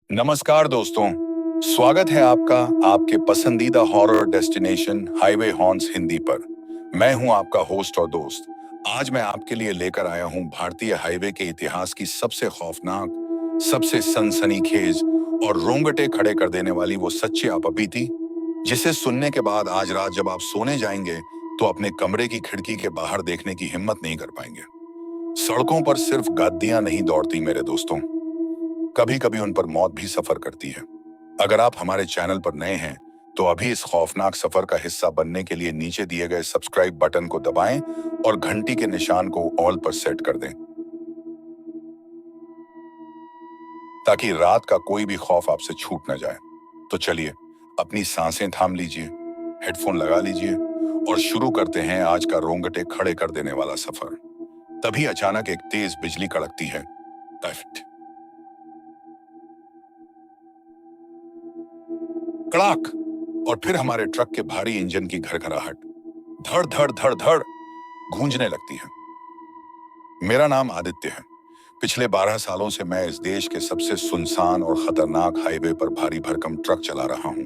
नमस्कार दोस्तों, स्वागत है आपका आपके पसंदीदा horror destination highway horns Hindi पर। मैं हूं आपका होस्ट और दोस्त। आज मैं आपके लिए लेकर आया हूं भारतीय हाईवे के इतिहास की सबसे खौफनाक, सबसे सनसनीखेज और रोंगटे खड़े कर देने वाली वो सच्ची आपबीती, जिसे सुनने के बाद आज रात जब आप सोने जाएंगे तो अपने कमरे की खिड़की के बाहर देखने की हिम्मत नहीं कर पाएंगे। सड़कों पर सिर्फ गादियां नहीं दौड़ती मेरे दोस्तों, कभी कभी उन पर मौत भी सफर करती है। अगर आप हमारे चैनल पर नए हैं तो अभी इस खौफनाक सफर का हिस्सा बनने के लिए नीचे दिए गए सब्सक्राइब बटन को दबाएं और घंटी के निशान को ऑल पर सेट कर दें, ताकि रात का कोई भी खौफ आपसे छूट न जाए। तो चलिए, अपनी सांसें थाम लीजिए, हेडफोन लगा लीजिए और शुरू करते हैं आज का रोंगटे खड़े कर देने वाला सफर। तभी अचानक एक तेज बिजली कड़कती है। टफ्ट, कड़ाक, और फिर हमारे ट्रक के भारी इंजन की घरघराहट धड़ धड़ धड़ धड़ गूंजने लगती है। मेरा नाम आदित्य है। पिछले 12 सालों से मैं इस देश के सबसे सुनसान और खतरनाक हाईवे पर भारी भरकम ट्रक चला रहा हूं।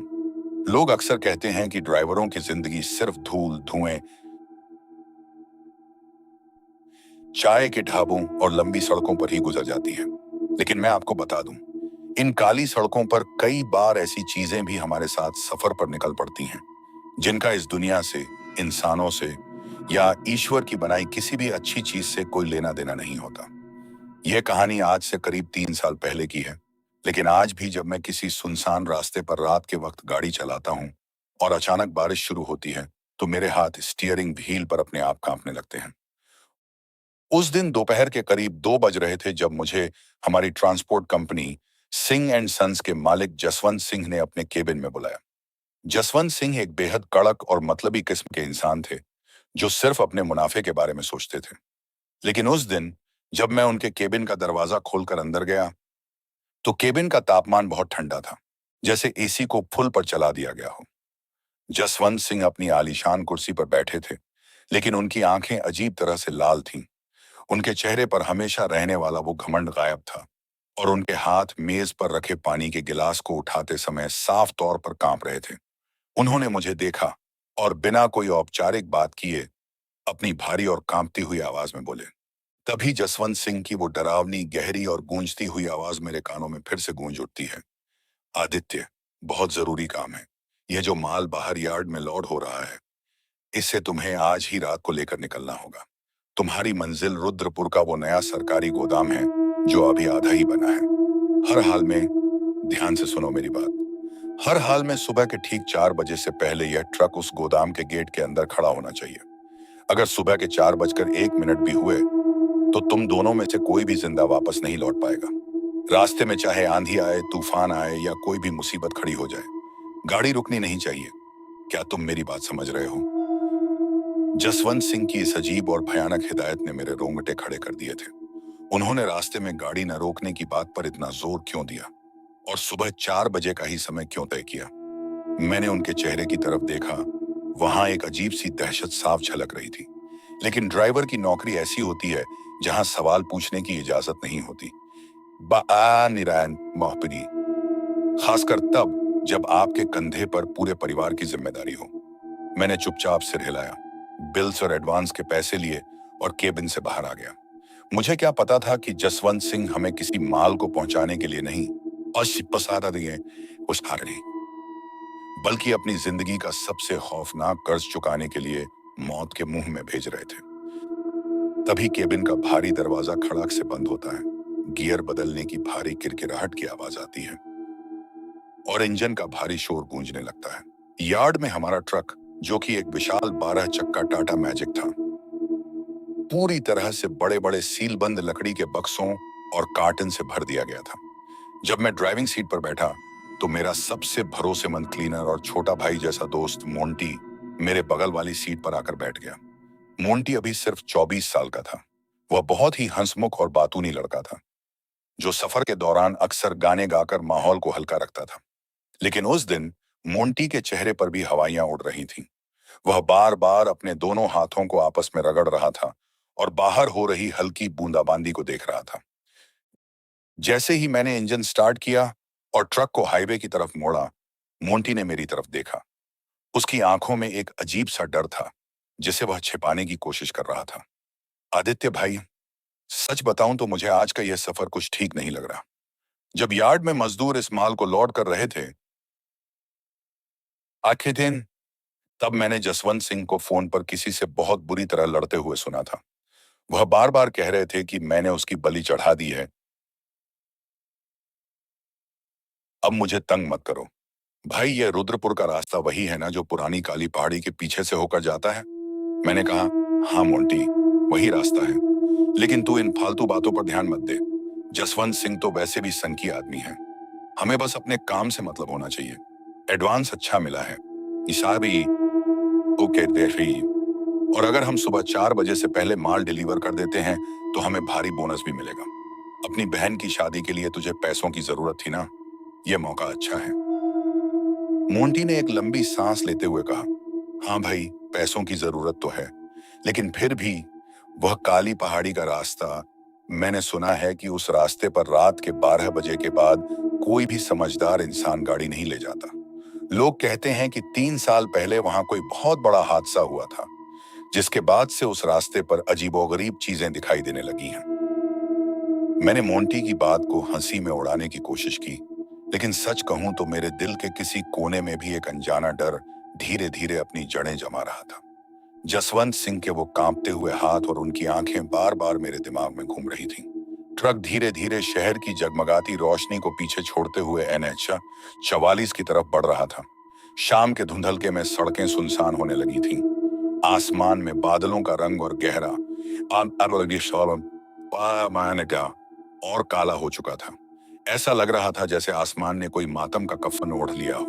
लोग अक्सर कहते हैं कि ड्राइवरों की जिंदगी सिर्फ धूल, धुएं, चाय के ढाबों और लंबी सड़कों पर ही गुजर जाती है। लेकिन मैं आपको बता दूं, इन काली सड़कों पर कई बार ऐसी चीजें भी हमारे साथ सफर पर निकल पड़ती हैं, जिनका इस दुनिया से, इंसानों से या ईश्वर की बनाई किसी भी अच्छी चीज से कोई लेना देना नहीं होता। यह कहानी आज से करीब 3 साल पहले की है, लेकिन आज भी जब मैं किसी सुनसान रास्ते पर रात के वक्त गाड़ी चलाता हूं और अचानक बारिश शुरू होती है, तो मेरे हाथ स्टीयरिंग व्हील पर अपने आप कांपने लगते हैं। उस दिन दोपहर के करीब 2 बज रहे थे जब मुझे हमारी transport company Singh and sons के मालिक जसवंत सिंह ने अपने केबिन में बुलाया। जसवंत सिंह एक बेहद कड़क और मतलबी किस्म के इंसान थे, जो सिर्फ अपने मुनाफे के बारे में सोचते थे। लेकिन उस दिन जब मैं उनके केबिन का दरवाजा खोलकर अंदर गया, तो केबिन का तापमान बहुत ठंडा था, जैसे एसी को फुल पर चला दिया गया हो। जसवंत सिंह अपनी आलीशान कुर्सी पर बैठे थे, लेकिन उनकी आंखें अजीब तरह से लाल थीं। उनके चेहरे पर हमेशा रहने वाला वो घमंड गायब था और उनके हाथ मेज पर रखे पानी के गिलास को उठाते समय साफ तौर पर कांप रहे थे। उन्होंने मुझे देखा और बिना कोई औपचारिक बात किए अपनी भारी और कांपती हुई आवाज में बोले। तभी जसवंत सिंह की वो डरावनी, गहरी और गूंजती हुई आवाज मेरे कानों में फिर से गूंज उठती है। आदित्य, बहुत जरूरी काम है। यह जो माल बाहर यार्ड में लोड हो रहा है, इससे तुम्हें आज ही रात को लेकर निकलना होगा। तुम्हारी मंजिल रुद्रपुर का वो नया सरकारी गोदाम है, जो अभी आधा ही बना है। हर हाल में, ध्यान से सुनो मेरी बात, हर हाल में सुबह के ठीक 4 बजे से पहले यह ट्रक उस गोदाम के गेट के अंदर खड़ा होना चाहिए। अगर सुबह के 4 बजकर 1 मिनट भी हुए तो तुम दोनों में से कोई भी जिंदा वापस नहीं लौट पाएगा। रास्ते में चाहे आंधी आए, तूफान आए या कोई भी मुसीबत खड़ी हो जाए, गाड़ी रुकनी नहीं चाहिए। क्या तुम मेरी बात समझ रहे हो? जसवंत सिंह की इस अजीब और भयानक हिदायत ने मेरे रोंगटे खड़े कर दिए थे। उन्होंने रास्ते में गाड़ी न रोकने की बात पर इतना जोर क्यों दिया और सुबह 4 बजे का ही समय क्यों तय किया? मैंने उनके चेहरे की तरफ देखा। वहां एक अजीब सी दहशत साफ झलक रही थी। लेकिन ड्राइवर की नौकरी ऐसी होती है जहां सवाल पूछने की इजाजत नहीं होती। बा निरायन मोहपरी, खासकर तब जब आपके कंधे पर पूरे परिवार की जिम्मेदारी हो। मैंने चुपचाप सिर हिलाया, बिल्स और एडवांस के पैसे लिए और केबिन से बाहर आ गया। मुझे क्या पता था कि जसवंत सिंह हमें किसी माल को पहुंचाने के लिए नहीं, पसादा दिए उस नहीं, बल्कि अपनी जिंदगी का सबसे खौफनाक कर्ज चुकाने के लिए मौत के मुंह में भेज रहे थे। तभी केबिन का भारी दरवाजा खड़ाक से बंद होता है, गियर बदलने की भारी किरकिराहट की आवाज आती है और इंजन का भारी शोर गूंजने लगता है। यार्ड में हमारा ट्रक, जो कि एक विशाल 12 चक्का टाटा मैजिक था, पूरी तरह से बड़े बड़े सीलबंद लकड़ी के बक्सों और कार्टन से भर दिया गया था। जब मैं ड्राइविंग सीट पर बैठा तो मेरा सबसे भरोसेमंद क्लीनर और छोटा भाई जैसा दोस्त मोंटी मेरे बगल वाली सीट पर आकर बैठ गया। मोंटी अभी सिर्फ 24 साल का था। वह बहुत ही हंसमुख और बातूनी लड़का था, जो सफर के दौरान अक्सर गाने गाकर माहौल को हल्का रखता था। लेकिन उस दिन मोंटी के चेहरे पर भी हवाइयां उड़ रही थीं। वह बार बार अपने दोनों हाथों को आपस में रगड़ रहा था और बाहर हो रही हल्की बूंदाबांदी को देख रहा था। जैसे ही मैंने इंजन स्टार्ट किया, और ट्रक को हाईवे की तरफ मोड़ा, मोंटी ने मेरी तरफ देखा। उसकी आंखों में एक अजीब सा डर था, जिसे वह छिपाने की कोशिश कर रहा था। आदित्य भाई, सच बताऊं तो मुझे आज का यह सफर कुछ ठीक नहीं लग रहा। जब यार्ड में मजदूर इस माल को लोड कर रहे थे आखिर दिन, तब मैंने जसवंत सिंह को फोन पर किसी से बहुत बुरी तरह लड़ते हुए सुना था। वह बार बार कह रहे थे कि मैंने उसकी बलि चढ़ा दी है। अब मुझे तंग मत करो भाई, यह रुद्रपुर का रास्ता वही है ना जो पुरानी काली पहाड़ी के पीछे से होकर जाता है? मैंने कहा, हाँ मोंटी, वही रास्ता है। लेकिन तू इन फालतू बातों पर ध्यान मत दे। जसवंत सिंह तो वैसे भी सनकी आदमी है। हमें बस अपने काम से मतलब होना चाहिए। एडवांस अच्छा मिला है, इशाबी ओके देखी। और अगर हम सुबह 4 बजे से पहले माल डिलीवर कर देते हैं तो हमें भारी बोनस भी मिलेगा। अपनी बहन की शादी के लिए तुझे पैसों की जरूरत थी ना, यह मौका अच्छा है। मोंटी ने एक लंबी सांस लेते हुए कहा, हाँ भाई, पैसों की जरूरत तो है, लेकिन फिर भी वह काली पहाड़ी का रास्ता, मैंने सुना है कि उस रास्ते पर रात के 12 बजे के बाद कोई भी समझदार इंसान गाड़ी नहीं ले जाता। लोग कहते हैं कि 3 साल पहले वहां कोई बहुत बड़ा हादसा हुआ था, जिसके बाद से उस रास्ते पर अजीबोगरीब चीजें दिखाई देने लगी हैं। मैंने मोंटी की बात को हंसी में उड़ाने की कोशिश की, लेकिन सच कहूं तो मेरे दिल के किसी कोने में भी एक अनजाना डर धीरे धीरे अपनी जड़ें जमा रहा था। जसवंत सिंह के वो कांपते हुए हाथ और उनकी आंखें बार बार मेरे दिमाग में घूम रही थीं। ट्रक धीरे धीरे शहर की जगमगाती रोशनी को पीछे छोड़ते हुए NH 44 की तरफ बढ़ रहा था। शाम के धुंधलके में सड़कें सुनसान होने लगी थीं। आसमान में बादलों का रंग और गहरा और काला हो चुका था। ऐसा लग रहा था जैसे आसमान ने कोई मातम का कफन ओढ़ लिया हो।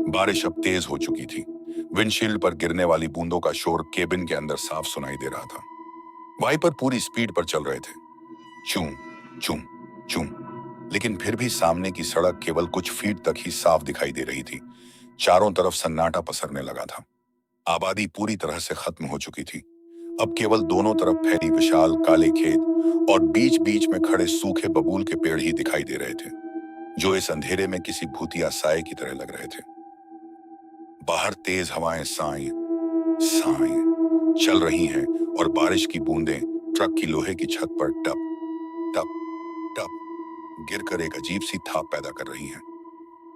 बारिश अब तेज हो चुकी थी। विंडशील्ड पर गिरने वाली बूंदों का शोर केबिन के अंदर साफ सुनाई दे रहा था। वाइपर पूरी स्पीड पर चल रहे थे, चूं चूं चूं, लेकिन फिर भी सामने की सड़क केवल कुछ फीट तक ही साफ दिखाई दे रही थी। चारों तरफ सन्नाटा पसरने लगा था। आबादी पूरी तरह से खत्म हो चुकी थी। अब केवल दोनों तरफ फैली विशाल काले खेत और बीच बीच में खड़े सूखे बबूल के पेड़ ही दिखाई दे रहे थे, जो इस अंधेरे में किसी भूतिया साए की तरह लग रहे थे। बाहर तेज हवाएं साएं साएं चल रही हैं और बारिश की बूंदें ट्रक की लोहे की छत पर टप टप टप गिरकर एक अजीब सी थाप पैदा कर रही हैं।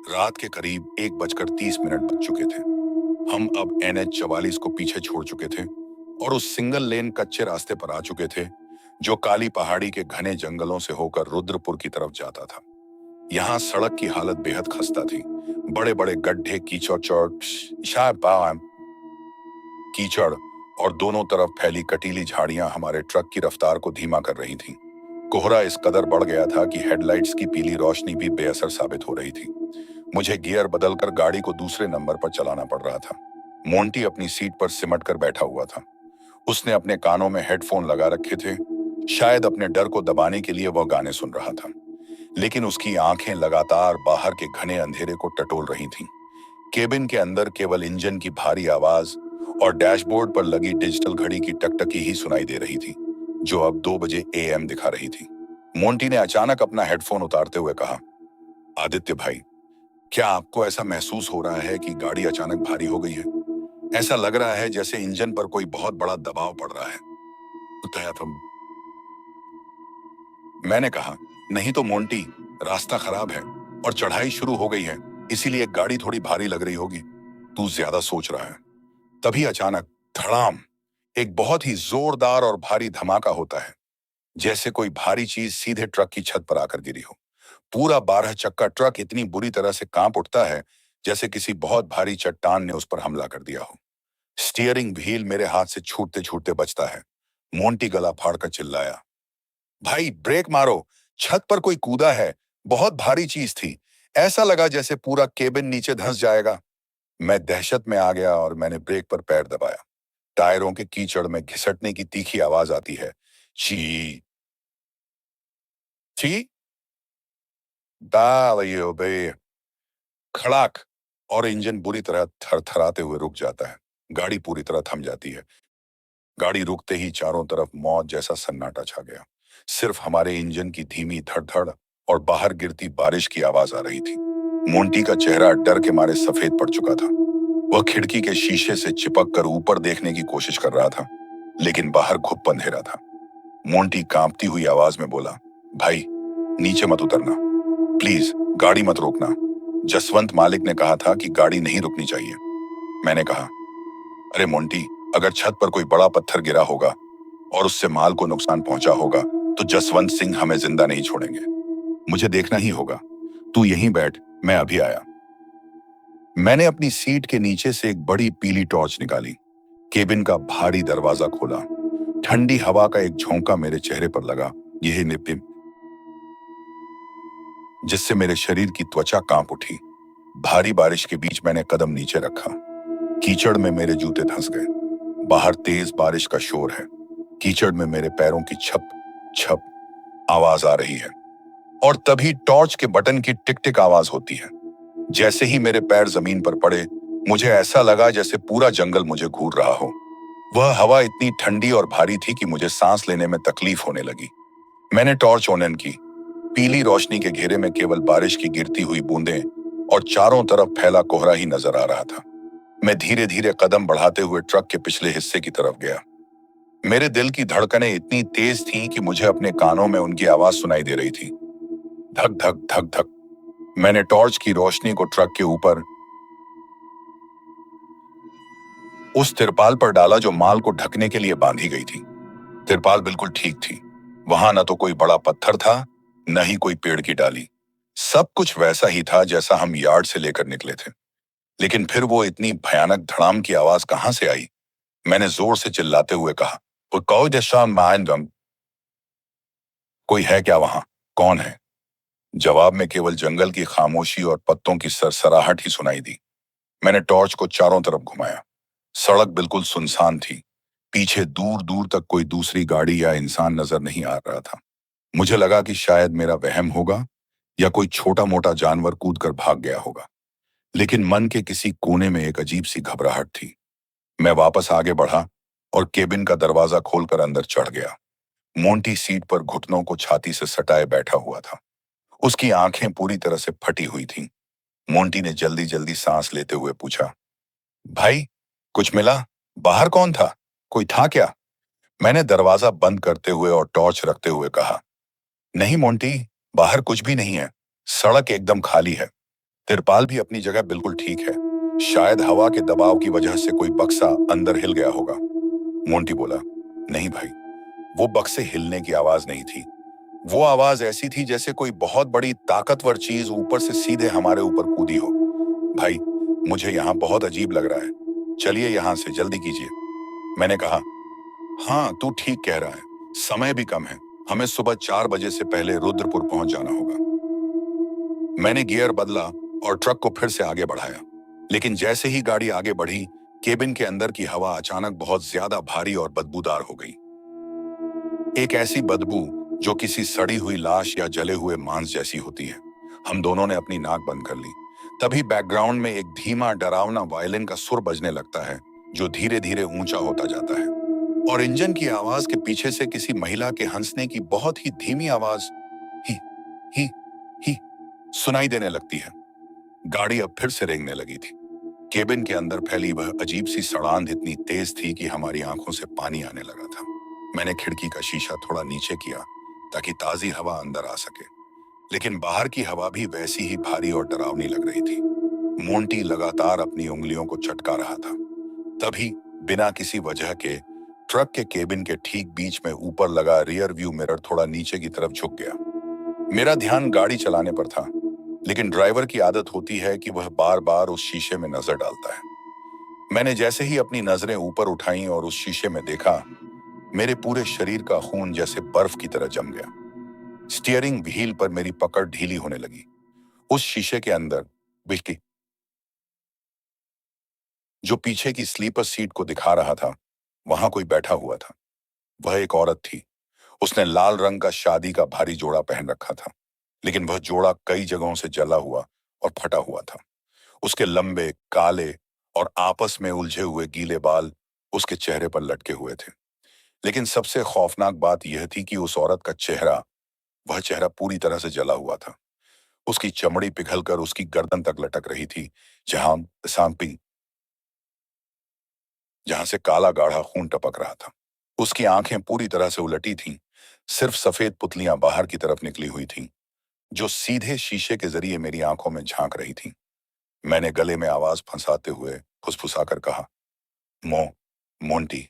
रात के करीब 1:30 बज चुके थे। हम अब NH 44 को पीछे छोड़ चुके थे और उस सिंगल लेन कच्चे रास्ते पर आ चुके थे, जो काली पहाड़ी के घने जंगलों से होकर रुद्रपुर की तरफ जाता था। यहाँ सड़क की हालत बेहद खस्ता थी। बड़े बड़े गड्ढे, कीचड़ और दोनों तरफ फैली कटीली झाड़ियां हमारे ट्रक की रफ्तार को धीमा कर रही थीं। कोहरा इस कदर बढ़ गया था कि हेडलाइट्स की पीली रोशनी भी बेअसर साबित हो रही थी। मुझे गियर बदलकर गाड़ी को दूसरे नंबर पर चलाना पड़ रहा था। मोंटी अपनी सीट पर सिमट कर बैठा हुआ था। उसने अपने कानों में हेडफोन लगा रखे थे। शायद अपने डर को दबाने के लिए वह गाने सुन रहा था, लेकिन उसकी आंखें लगातार बाहर के घने अंधेरे को टटोल रही थीं। केबिन के अंदर केवल इंजन की भारी आवाज और डैशबोर्ड पर लगी डिजिटल घड़ी की टकटकी ही सुनाई दे रही थी, जो अब 2 बजे AM दिखा रही थी। मोंटी ने अचानक अपना हेडफोन उतारते हुए कहा, आदित्य भाई, क्या आपको ऐसा महसूस हो रहा है कि गाड़ी अचानक भारी हो गई है? ऐसा लग रहा है जैसे इंजन पर कोई बहुत बड़ा दबाव पड़ रहा है। बताया तुम। मैंने कहा, नहीं तो मोंटी, रास्ता खराब है और चढ़ाई शुरू हो गई है, इसीलिए गाड़ी थोड़ी भारी लग रही होगी। तू ज्यादा सोच रहा है। तभी अचानक धड़ाम, एक बहुत ही जोरदार और भारी धमाका होता है, जैसे कोई भारी चीज सीधे ट्रक की छत पर आकर गिरी हो। पूरा 12 चक्का ट्रक इतनी बुरी तरह से कांप उठता है जैसे किसी बहुत भारी चट्टान ने उस पर हमला कर दिया हो। स्टीयरिंग व्हील मेरे हाथ से छूटते छूटते बचता है। मोंटी गला फाड़कर चिल्लाया, भाई ब्रेक मारो, छत पर कोई कूदा है, बहुत भारी चीज थी। ऐसा लगा जैसे पूरा केबिन नीचे धंस जाएगा। मैं दहशत में आ गया और मैंने ब्रेक पर पैर दबाया। टायरों के कीचड़ में घिसटने की तीखी आवाज आती है। ची ची दालियो बे, खड़ाक, और इंजन बुरी तरह थरथराते हुए रुक जाता है। गाड़ी पूरी तरह थम जाती है। गाड़ी रुकते ही चारों तरफ मौत जैसा सन्नाटा छा गया। सिर्फ हमारे इंजन की धीमी धड़-धड़ और बाहर गिरती बारिश की आवाज आ रही थी। मोंटी का चेहरा डर के मारे सफेद पड़ चुका था। वह खिड़की के शीशे से चिपक कर ऊपर देखने की कोशिश कर रहा था, लेकिन बाहर घुप अंधेरा था। मोंटी कांपती हुई आवाज में बोला, भाई, नीचे मत उतरना, प्लीज, गाड़ी मत रोकना। जसवंत मालिक ने कहा था कि गाड़ी नहीं रुकनी चाहिए। मैंने कहा, अरे मोंटी, अगर छत पर कोई बड़ा पत्थर गिरा होगा और उससे माल को नुकसान पहुंचा होगा तो जसवंत सिंह हमें जिंदा नहीं छोड़ेंगे। मुझे देखना ही होगा। तू यहीं बैठ, मैं अभी आया। मैंने अपनी सीट के नीचे से एक बड़ी पीली टॉर्च निकाली, केबिन का भारी दरवाजा खोला। ठंडी हवा का एक झोंका मेरे चेहरे पर लगा, यही निपिम, जिससे मेरे शरीर की त्वचा कांप उठी। भारी बारिश के बीच मैंने कदम नीचे रखा। कीचड़ में मेरे जूते धंस गए। बाहर तेज बारिश का शोर है। कीचड़ में मेरे पैरों की छप छप आवाज आ रही है। और तभी टॉर्च के बटन की टिक टिक आवाज होती है। जैसे ही मेरे पैर जमीन पर पड़े, मुझे ऐसा लगा जैसे पूरा जंगल मुझे घूर रहा हो। वह हवा इतनी ठंडी और भारी थी कि मुझे सांस लेने में तकलीफ होने लगी। मैंने टॉर्च ऑन की। पीली रोशनी के घेरे में केवल बारिश की गिरती हुई बूंदें और चारों तरफ फैला कोहरा ही नजर आ रहा था। मैं धीरे धीरे कदम बढ़ाते हुए ट्रक के पिछले हिस्से की तरफ गया। मेरे दिल की धड़कनें इतनी तेज थीं कि मुझे अपने कानों में उनकी आवाज सुनाई दे रही थी। धक धक धक धक। मैंने टॉर्च की रोशनी को ट्रक के ऊपर उस तिरपाल पर डाला जो माल को ढकने के लिए बांधी गई थी। तिरपाल बिल्कुल ठीक थी। वहां न तो कोई बड़ा पत्थर था, न ही कोई पेड़ की डाली। सब कुछ वैसा ही था जैसा हम यार्ड से लेकर निकले थे। लेकिन फिर वो इतनी भयानक धड़ाम की आवाज कहां से आई? मैंने जोर से चिल्लाते हुए कहा, कोई दिशा माइंडम, कोई है क्या वहां? कौन है? जवाब में केवल जंगल की खामोशी और पत्तों की सरसराहट ही सुनाई दी। मैंने टॉर्च को चारों तरफ घुमाया। सड़क बिल्कुल सुनसान थी। पीछे दूर दूर तक कोई दूसरी गाड़ी या इंसान नजर नहीं आ रहा था। मुझे लगा कि शायद मेरा वहम होगा या कोई छोटा मोटा जानवर कूदकर भाग गया होगा। लेकिन मन के किसी कोने में एक अजीब सी घबराहट थी। मैं वापस आगे बढ़ा और केबिन का दरवाजा खोलकर अंदर चढ़ गया। मोंटी सीट पर घुटनों को छाती से सटाए बैठा हुआ था। उसकी आंखें पूरी तरह से फटी हुई थीं। मोंटी ने जल्दी जल्दी सांस लेते हुए पूछा, भाई, कुछ मिला? बाहर कौन था? कोई था क्या? मैंने दरवाजा बंद करते हुए और टॉर्च रखते हुए कहा, नहीं मोंटी, बाहर कुछ भी नहीं है। सड़क एकदम खाली है। तिरपाल भी अपनी जगह बिल्कुल ठीक है। शायद हवा के दबाव की वजह से कोई बक्सा अंदर हिल गया होगा। मोंटी बोला, नहीं भाई, वो बक्से हिलने की आवाज नहीं थी। वो आवाज ऐसी थी जैसे कोई बहुत बड़ी ताकतवर चीज ऊपर से सीधे हमारे ऊपर कूदी हो। भाई, मुझे यहाँ बहुत अजीब लग रहा है। चलिए यहाँ से, जल्दी कीजिए। मैंने कहा, हाँ, तू ठीक कह रहा है। समय भी कम है। हमें सुबह 4 बजे से पहले रुद्रपुर पहुंच जाना होगा। मैंने गियर बदला और ट्रक को फिर से आगे बढ़ाया। लेकिन जैसे ही गाड़ी आगे बढ़ी, केबिन के अंदर की हवा अचानक बहुत ज्यादा भारी और बदबूदार हो गई। एक ऐसी बदबू जो किसी सड़ी हुई लाश या जले हुए मांस जैसी होती है। हम दोनों ने अपनी नाक बंद कर ली। तभी बैकग्राउंड में एक धीमा डरावना वायलिन का सुर बजने लगता है, जो धीरे धीरे ऊंचा होता जाता है। और इंजन की आवाज के पीछे से किसी महिला के हंसने की बहुत ही धीमी आवाज ही ही ही सुनाई देने लगती है। गाड़ी अब फिर से रेंगने लगी थी। केबिन के अंदर फैली वह अजीब सी सड़ांध इतनी तेज थी कि हमारी आंखों से पानी आने लगा था। मैंने खिड़की का शीशा थोड़ा नीचे किया ताकि ताजी हवा अंदर आ सके, लेकिन बाहर की हवा भी वैसी ही भारी और डरावनी लग रही थी। मोंटी लगातार अपनी उंगलियों को चटका रहा था। तभी बिना किसी वजह के ट्रक के केबिन के ठीक बीच में ऊपर लगा रियर व्यू मिरर थोड़ा नीचे की तरफ झुक गया। मेरा ध्यान गाड़ी चलाने पर था, लेकिन ड्राइवर की आदत होती है कि वह बार बार उस शीशे में नजर डालता है। मैंने जैसे ही अपनी नजरें ऊपर उठाई और उस शीशे में देखा, मेरे पूरे शरीर का खून जैसे बर्फ की तरह जम गया। स्टीयरिंग व्हील पर मेरी पकड़ ढीली होने लगी। उस शीशे के अंदर विक्की, जो पीछे की स्लीपर सीट को दिखा रहा था, वहां कोई बैठा हुआ था। वह एक औरत थी। उसने लाल रंग का शादी का भारी जोड़ा पहन रखा था, लेकिन वह जोड़ा कई जगहों से जला हुआ और फटा हुआ था। उसके लंबे, काले और आपस में उलझे हुए गीले बाल उसके चेहरे पर लटके हुए थे। लेकिन सबसे खौफनाक बात यह थी कि उस औरत का चेहरा वह चेहरा पूरी तरह से जला हुआ था। उसकी चमड़ी पिघलकर उसकी गर्दन तक लटक रही थी, जहां सांपी जहां से काला गाढ़ा खून टपक रहा था। उसकी आंखें पूरी तरह से उलटी थीं, सिर्फ सफेद पुतलियां बाहर की तरफ निकली हुई थीं, जो सीधे शीशे के जरिए मेरी आंखों में झांक रही थीं। मैंने गले में आवाज फंसाते हुए फुसफुसाकर कहा, मो मोंटी,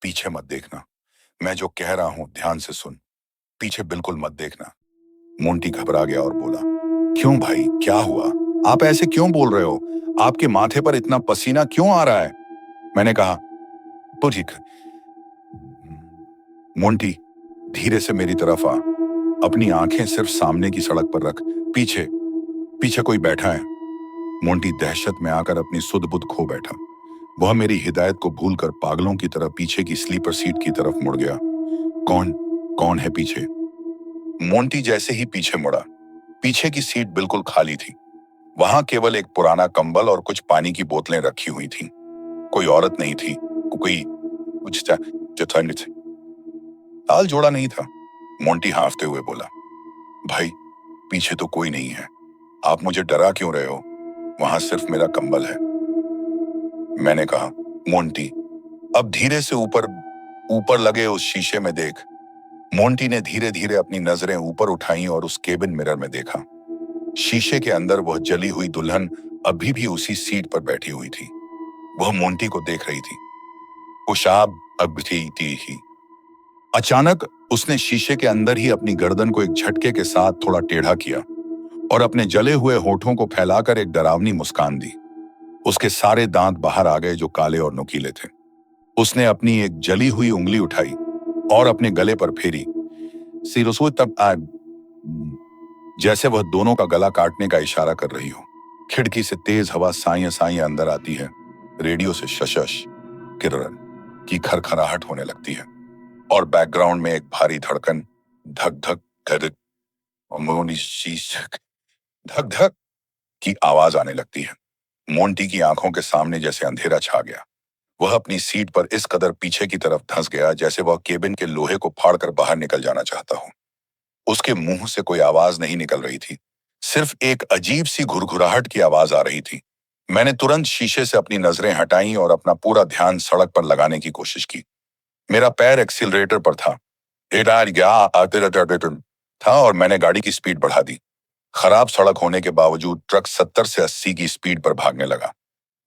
पीछे मत देखना। मैं जो कह रहा हूं ध्यान से सुन। पीछे बिल्कुल मत देखना। मोंटी घबरा गया और बोला, क्यों भाई, क्या हुआ? आप ऐसे क्यों बोल रहे हो? आपके माथे पर इतना पसीना क्यों आ रहा है? मैंने कहा, तो ठीक। मोंटी, धीरे से मेरी तरफ आ। अपनी आंखें सिर्फ सामने की सड़क पर रख। पीछे पीछे कोई बैठा है। मोंटी दहशत में आकर अपनी सुध बुध खो बैठा। वह मेरी हिदायत को भूलकर पागलों की तरह पीछे की स्लीपर सीट की तरफ मुड़ गया। कौन कौन है पीछे? मोंटी जैसे ही पीछे मुड़ा, पीछे की सीट बिल्कुल खाली थी। वहां केवल एक पुराना कंबल और कुछ पानी की बोतलें रखी हुई थीं। कोई औरत नहीं थी, कोई कुछ जो ठंड थी। ताल जोड़ा नहीं था। मोंटी हाँफते हुए बोला, भाई, पीछे तो कोई नहीं है। आप मुझे डरा क्यों रहे हो? वहां सिर्फ मेरा कंबल है। मैंने कहा, मोंटी, अब धीरे से ऊपर ऊपर लगे उस शीशे में देख। मोंटी ने धीरे धीरे अपनी नजरें ऊपर उठाई और उस केबिन मिरर में देखा। शीशे के अंदर वह जली हुई दुल्हन अभी भी उसी सीट पर बैठी हुई थी। वह मोंटी को देख रही थी। पेशाब अब थी ही। अचानक उसने शीशे के अंदर ही अपनी गर्दन को एक झटके के साथ थोड़ा टेढ़ा किया और अपने जले हुए होठों को फैलाकर एक डरावनी मुस्कान दी। उसके सारे दांत बाहर आ गए, जो काले और नुकीले थे। उसने अपनी एक जली हुई उंगली उठाई और अपने गले पर फेरी। सिरसों तक जैसे वह दोनों का गला काटने का इशारा कर रही हो। खिड़की से तेज हवा साइयां साइयां अंदर आती है। रेडियो से शशश किरण की खरखराहट होने लगती है और बैकग्राउंड में एक भारी धड़कन, धक धक धक अमोनी शीशक धक धक की आवाज आने लगती है। मोंटी की आंखों के सामने जैसे अंधेरा छा गया। वह अपनी सीट पर इस कदर पीछे की तरफ धंस गया जैसे वह केबिन के लोहे को फाड़कर बाहर निकल जाना चाहता हो। उसके मुंह से कोई आवाज नहीं निकल रही थी, सिर्फ एक अजीब सी घुरघुराहट की आवाज आ रही थी। मैंने तुरंत शीशे से अपनी नजरें हटाई और अपना पूरा ध्यान सड़क पर लगाने की कोशिश की। मेरा पैर एक्सीलरेटर पर था। था और मैंने गाड़ी की स्पीड बढ़ा दी। खराब सड़क होने के बावजूद ट्रक 70 से 80 की स्पीड पर भागने लगा।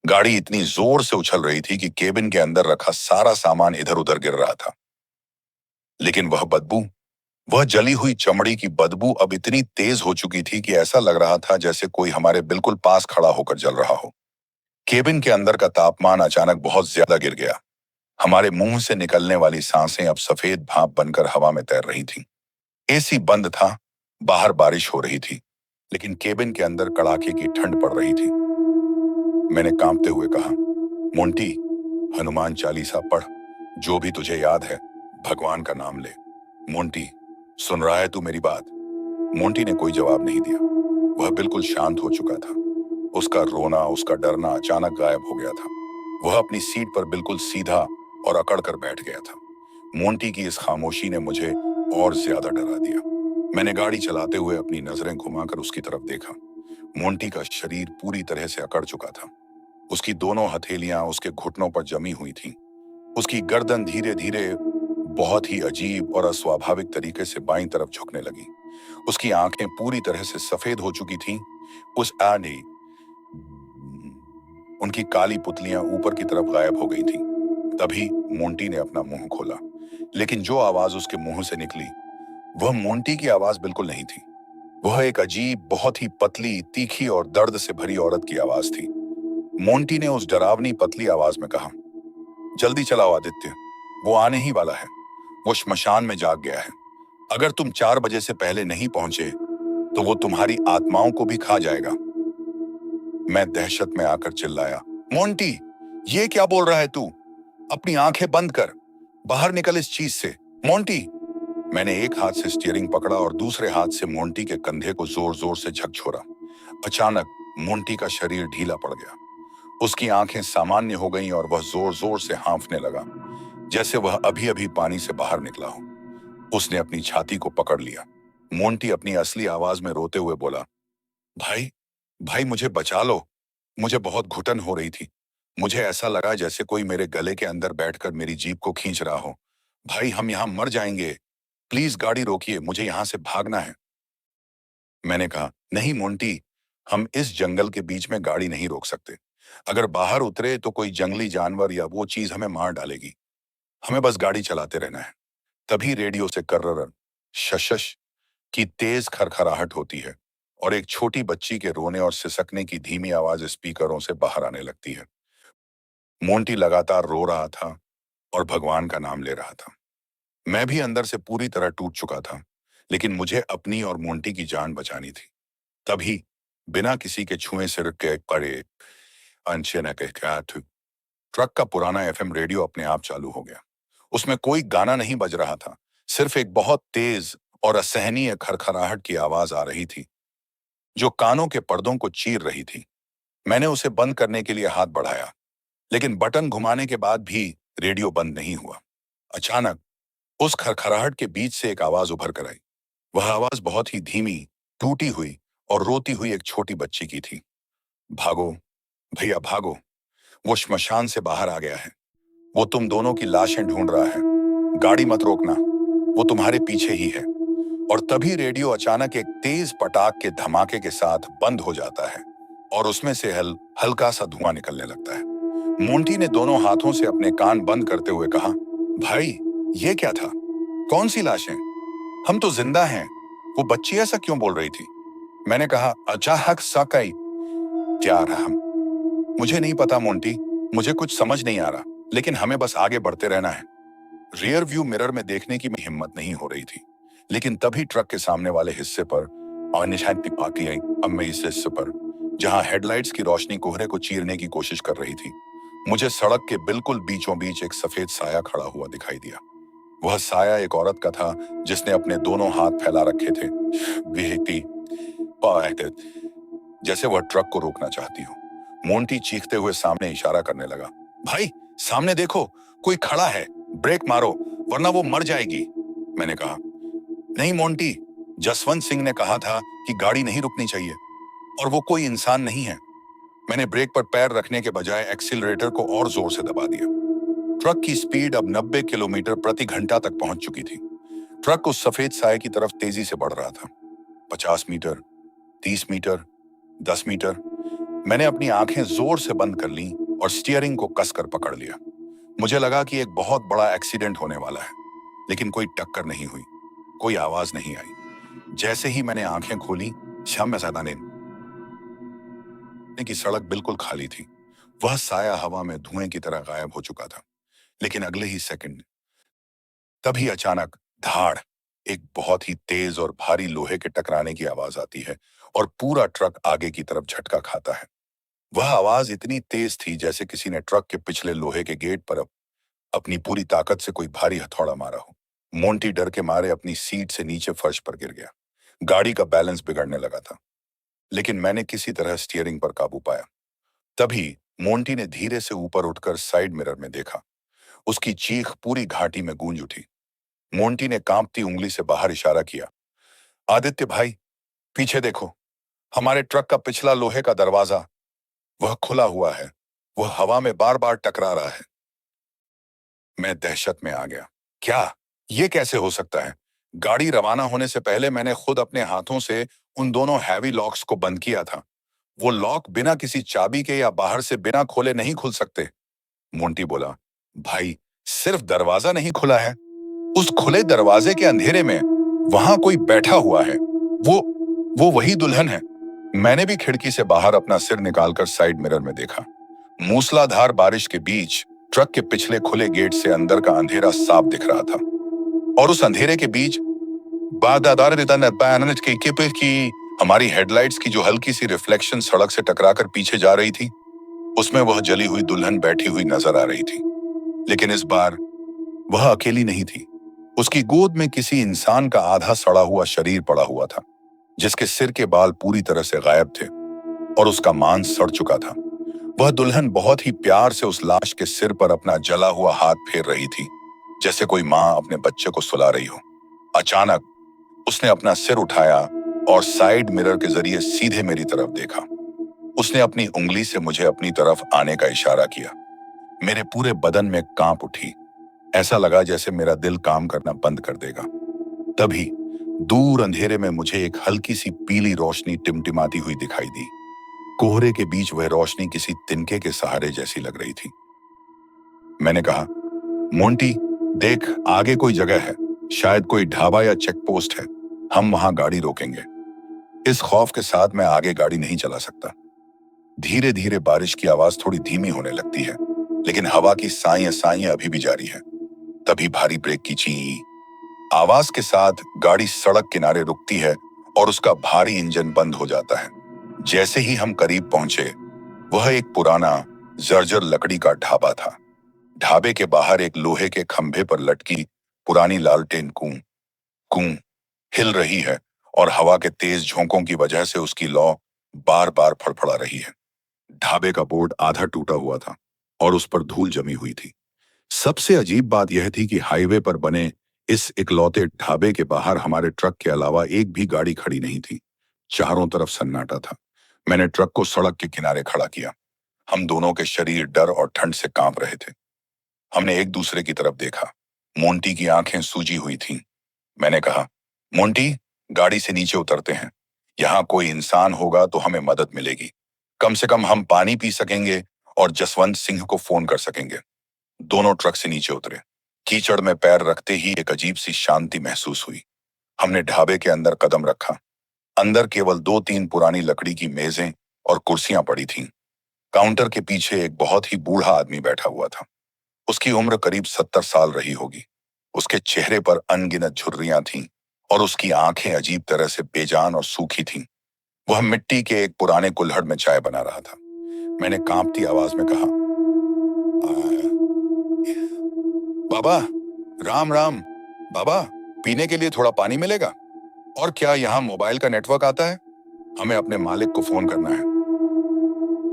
गाड़ी इतनी जोर से उछल रही थी कि केबिन के अंदर रखा सारा सामान इधर उधर गिर रहा था। लेकिन वह जली हुई चमड़ी की बदबू अब इतनी तेज हो चुकी थी कि ऐसा लग रहा था जैसे कोई हमारे बिल्कुल पास खड़ा होकर जल रहा हो। केबिन के अंदर का तापमान अचानक बहुत ज्यादा गिर गया। हमारे मुंह से निकलने वाली सांसें अब सफेद भाप बनकर हवा में तैर रही थीं। एसी बंद था, बाहर बारिश हो रही थी, लेकिन केबिन के अंदर कड़ाके की ठंड पड़ रही थी। मैंने कांपते हुए कहा, मोंटी, हनुमान चालीसा पढ़। जो भी तुझे याद है, भगवान का नाम ले। मोंटी, सुन रहा है तू मेरी बात? मोंटी ने कोई जवाब नहीं दिया। वह बिल्कुल शांत हो चुका था। उसका रोना, उसका डरना अचानक गायब हो गया था। वह अपनी सीट पर बिल्कुल सीधा और अकड़ कर बैठ गया था। मोंटी की इस खामोशी ने मुझे और ज्यादा डरा दिया। मैंने गाड़ी चलाते हुए अपनी नजरें घुमाकर उसकी तरफ देखा। मोंटी का शरीर पूरी तरह से अकड़ चुका था। उसकी दोनों हथेलियां उसके घुटनों पर जमी हुई थीं। उसकी गर्दन धीरे धीरे बहुत ही अजीब और अस्वाभाविक तरीके से बाईं तरफ झुकने लगी। उसकी आंखें पूरी तरह से सफेद हो चुकी थीं। उस आने उनकी काली पुतलियां ऊपर की तरफ गायब हो गई थीं। तभी मोंटी ने अपना मुंह खोला, लेकिन जो आवाज उसके मुंह से निकली, वह मोंटी की आवाज बिल्कुल नहीं थी। वह एक अजीब, बहुत ही पतली, तीखी और दर्द से भरी औरत की आवाज थी। मोंटी ने उस डरावनी पतली आवाज में कहा, जल्दी चलाओ आदित्य, वो आने ही वाला है। वो श्मशान में जाग गया है। अगर तुम 4 बजे से पहले नहीं पहुंचे तो वो तुम्हारी आत्माओं को भी खा जाएगा। मैं दहशत में आकर चिल्लाया, मोंटी, ये क्या बोल रहा है तू? अपनी आंखें बंद कर, बाहर निकल इस चीज से। मोंटी। मैंने एक हाथ से स्टीयरिंग पकड़ा और दूसरे हाथ से मोंटी के कंधे को जोर जोर से झकझोरा। अचानक मोंटी का शरीर ढीला पड़ गया। उसकी आंखें सामान्य हो गईं और वह जोर जोर से हाँफने लगा, जैसे वह अभी अभी पानी से बाहर निकला हो। उसने अपनी छाती को पकड़ लिया। मोंटी अपनी असली आवाज में रोते हुए बोला, भाई, भाई मुझे बचा लो। मुझे बहुत घुटन हो रही थी। मुझे ऐसा लगा जैसे कोई मेरे गले के अंदर बैठकर मेरी जीभ को खींच रहा हो। भाई हम यहाँ मर जाएंगे। प्लीज गाड़ी रोकिए, मुझे यहाँ से भागना है। मैंने कहा, नहीं मोंटी, हम इस जंगल के बीच में गाड़ी नहीं रोक सकते। अगर बाहर उतरे तो कोई जंगली जानवर या वो चीज हमें मार डालेगी। हमें बस गाड़ी चलाते रहना है। तभी रेडियो से कर्रर शशश की तेज खरखराहट होती है और एक छोटी बच्ची के रोने और सिसकने की धीमी आवाज स्पीकरों से बाहर आने लगती है। मोंटी लगातार रो रहा था और भगवान का नाम ले रहा था। मैं भी अंदर से पूरी तरह टूट चुका था, लेकिन मुझे अपनी और मोंटी की जान बचानी थी। तभी बिना किसी के छुए सिर के पड़े अंशे ने कहा, ट्रक का पुराना एफएम रेडियो अपने आप चालू हो गया। उसमें कोई गाना नहीं बज रहा था, सिर्फ एक बहुत तेज और असहनीय खरखराहट की आवाज आ रही थी जो कानों के पर्दों को चीर रही थी। मैंने उसे बंद करने के लिए हाथ बढ़ाया, लेकिन बटन घुमाने के बाद भी रेडियो बंद नहीं हुआ। अचानक उस खरखराहट के बीच से एक आवाज उभर कर आई। वह आवाज बहुत ही धीमी, टूटी हुई और रोती हुई एक छोटी बच्ची की थी। भागो भैया भागो, वो श्मशान से बाहर आ गया है। वो तुम दोनों की लाशें ढूंढ रहा है। गाड़ी मत रोकना, वो तुम्हारे पीछे ही है। और तभी रेडियो अचानक एक तेज पटाख के धमाके के साथ बंद हो जाता है और उसमें से हल्का सा धुआं निकलने लगता है। मोंटी ने दोनों हाथों से अपने कान बंद करते हुए कहा, भाई ये क्या था? कौन सी लाशें? हम तो जिंदा हैं। वो बच्ची ऐसा क्यों बोल रही थी? मैंने कहा, अचानक साकई क्या रहा? मुझे नहीं पता मोंटी, मुझे कुछ समझ नहीं आ रहा, लेकिन हमें बस आगे बढ़ते रहना है। रियर व्यू मिरर में देखने की हिम्मत नहीं हो रही थी, लेकिन तभी ट्रक के सामने वाले हिस्से पर और निशान आती आई। अब मैं इस हिस्से पर जहां हेडलाइट्स की रोशनी कोहरे को चीरने की कोशिश कर रही थी, मुझे सड़क के बिल्कुल बीचों बीच एक सफेद साया खड़ा हुआ दिखाई दिया। वह साया एक औरत का था जिसने अपने दोनों हाथ फैला रखे थे, बेहती जैसे वह ट्रक को रोकना चाहती हो। मोंटी चीखते हुए सामने इशारा करने लगा, भाई सामने देखो, कोई खड़ा है, ब्रेक मारो वरना वो मर जाएगी। मैंने कहा, नहीं मोंटी, जसवंत सिंह ने कहा था कि गाड़ी नहीं रुकनी चाहिए और वो कोई इंसान नहीं है। मैंने ब्रेक पर पैर रखने के बजाय एक्सीलरेटर को और जोर से दबा दिया। ट्रक की स्पीड अब 90 किलोमीटर प्रति घंटा तक पहुंच चुकी थी। ट्रक उस सफेद साए की तरफ तेजी से बढ़ रहा था। 50 मीटर, 30 मीटर, 10 मीटर। मैंने अपनी आंखें जोर से बंद कर लीं और स्टीयरिंग को कसकर पकड़ लिया। मुझे लगा कि एक बहुत बड़ा एक्सीडेंट होने वाला है, लेकिन कोई टक्कर नहीं हुई, कोई आवाज नहीं आई। जैसे ही मैंने आंखें खोली, श्याम मैदाने की सड़क बिल्कुल खाली थी। वह साया हवा में धुएं की तरह गायब हो चुका था। लेकिन अगले ही सेकंड तभी अचानक धाड़, एक बहुत ही तेज और भारी लोहे के टकराने की आवाज आती है और पूरा ट्रक आगे की तरफ झटका खाता है। वह आवाज इतनी तेज थी जैसे किसी ने ट्रक के पिछले लोहे के गेट पर अपनी पूरी ताकत से कोई भारी हथौड़ा मारा हो। मोंटी डर के मारे अपनी सीट से नीचे फर्श पर गिर गया। गाड़ी का बैलेंस बिगड़ने लगा था, लेकिन मैंने किसी तरह स्टीयरिंग पर काबू पाया। तभी मोंटी ने धीरे से ऊपर उठकर साइड मिरर में देखा। उसकी चीख पूरी घाटी में गूंज उठी। मोंटी ने कांपती उंगली से बाहर इशारा किया, आदित्य भाई, पीछे देखो, हमारे ट्रक का पिछला लोहे का दरवाजा, वह खुला हुआ है। वह हवा में बार बार टकरा रहा है। मैं दहशत में आ गया। क्या? ये कैसे हो सकता है? गाड़ी रवाना होने से पहले मैंने खुद अपने हाथों से उन दोनों हैवी लॉक्स को बंद किया था। वो लॉक बिना किसी चाबी के या बाहर से बिना खोले नहीं खुल सकते। मोंटी बोला, भाई सिर्फ दरवाजा नहीं खुला है, उस खुले दरवाजे के अंधेरे में वहां कोई बैठा हुआ है। वो वही दुल्हन है। मैंने भी खिड़की से बाहर अपना सिर निकालकर साइड मिरर में देखा। मूसलाधार बारिश के बीच ट्रक के पिछले खुले गेट से अंदर का अंधेरा साफ दिख रहा था और उस अंधेरे के बीच की हमारी हेडलाइट्स की जो हल्की सी रिफ्लेक्शन सड़क से टकराकर पीछे जा रही थी, उसमें वह जली हुई दुल्हन बैठी हुई नजर आ रही थी। लेकिन इस बार वह अकेली नहीं थी। उसकी गोद में किसी इंसान का आधा सड़ा हुआ शरीर पड़ा हुआ था, जिसके सिर के बाल पूरी तरह से गायब थे और उसका मांस सड़ चुका था। वह दुल्हन बहुत ही प्यार से उस लाश के सिर पर अपना जला हुआ हाथ फेर रही थी, जैसे कोई मां अपने बच्चे को सुला रही हो। अचानक उसने अपना सिर उठाया और साइड मिरर के जरिए सीधे मेरी तरफ देखा। उसने अपनी उंगली से मुझे अपनी तरफ आने का इशारा किया। मेरे पूरे बदन में कांप उठी। ऐसा लगा जैसे मेरा दिल काम करना बंद कर देगा। तभी दूर अंधेरे में मुझे एक हल्की सी पीली रोशनी टिमटिमाती हुई दिखाई दी। कोहरे के बीच वह रोशनी किसी तिनके के सहारे जैसी लग रही थी। मैंने कहा, मोंटी, देख, आगे कोई जगह है, शायद कोई ढाबा या चेक पोस्ट है। हम वहां गाड़ी रोकेंगे। इस खौफ के साथ मैं आगे गाड़ी नहीं चला सकता। धीरे धीरे बारिश की आवाज थोड़ी धीमी होने लगती है, लेकिन हवा की साइयां साइयां अभी भी जारी है। तभी भारी ब्रेक की ची आवाज के साथ गाड़ी सड़क किनारे रुकती है और उसका भारी इंजन बंद हो जाता है। जैसे ही हम करीब पहुंचे, वह एक पुराना जर्जर लकड़ी का ढाबा था। ढाबे के बाहर एक लोहे के खंभे पर लटकी पुरानी लालटेन कूं कूं हिल रही है और हवा के तेज झोंकों की वजह से उसकी लौ बार बार फड़फड़ा रही है। ढाबे का बोर्ड आधा टूटा हुआ था और उस पर धूल जमी हुई थी। सबसे अजीब बात यह थी कि हाईवे पर बने इस इकलौते ढाबे के बाहर हमारे ट्रक के अलावा एक भी गाड़ी खड़ी नहीं थी। चारों तरफ सन्नाटा था। मैंने ट्रक को सड़क के किनारे खड़ा किया। हम दोनों के शरीर डर और ठंड से कांप रहे थे। हमने एक दूसरे की तरफ देखा। मोंटी की आंखें सूजी हुई थीं। मैंने कहा, मोंटी, गाड़ी से नीचे उतरते हैं। यहाँ कोई इंसान होगा तो हमें मदद मिलेगी। कम से कम हम पानी पी सकेंगे और जसवंत सिंह को फोन कर सकेंगे। दोनों ट्रक से नीचे उतरे। कीचड़ में पैर रखते ही एक अजीब सी शांति महसूस हुई। हमने ढाबे के अंदर कदम रखा। अंदर केवल 2-3 पुरानी लकड़ी की मेजें और कुर्सियां पड़ी थीं। काउंटर के पीछे एक बहुत ही बूढ़ा आदमी बैठा हुआ था। उसकी उम्र करीब 70 साल रही होगी। उसके चेहरे पर अनगिनत झुर्रियां थीं और उसकी आंखें अजीब तरह से बेजान और सूखी थीं। वह मिट्टी के एक पुराने कुल्हड़ में चाय बना रहा था। मैंने कांपती आवाज में कहा, बाबा, राम राम। बाबा, पीने के लिए थोड़ा पानी मिलेगा? और क्या यहाँ मोबाइल का नेटवर्क आता है? हमें अपने मालिक को फोन करना है।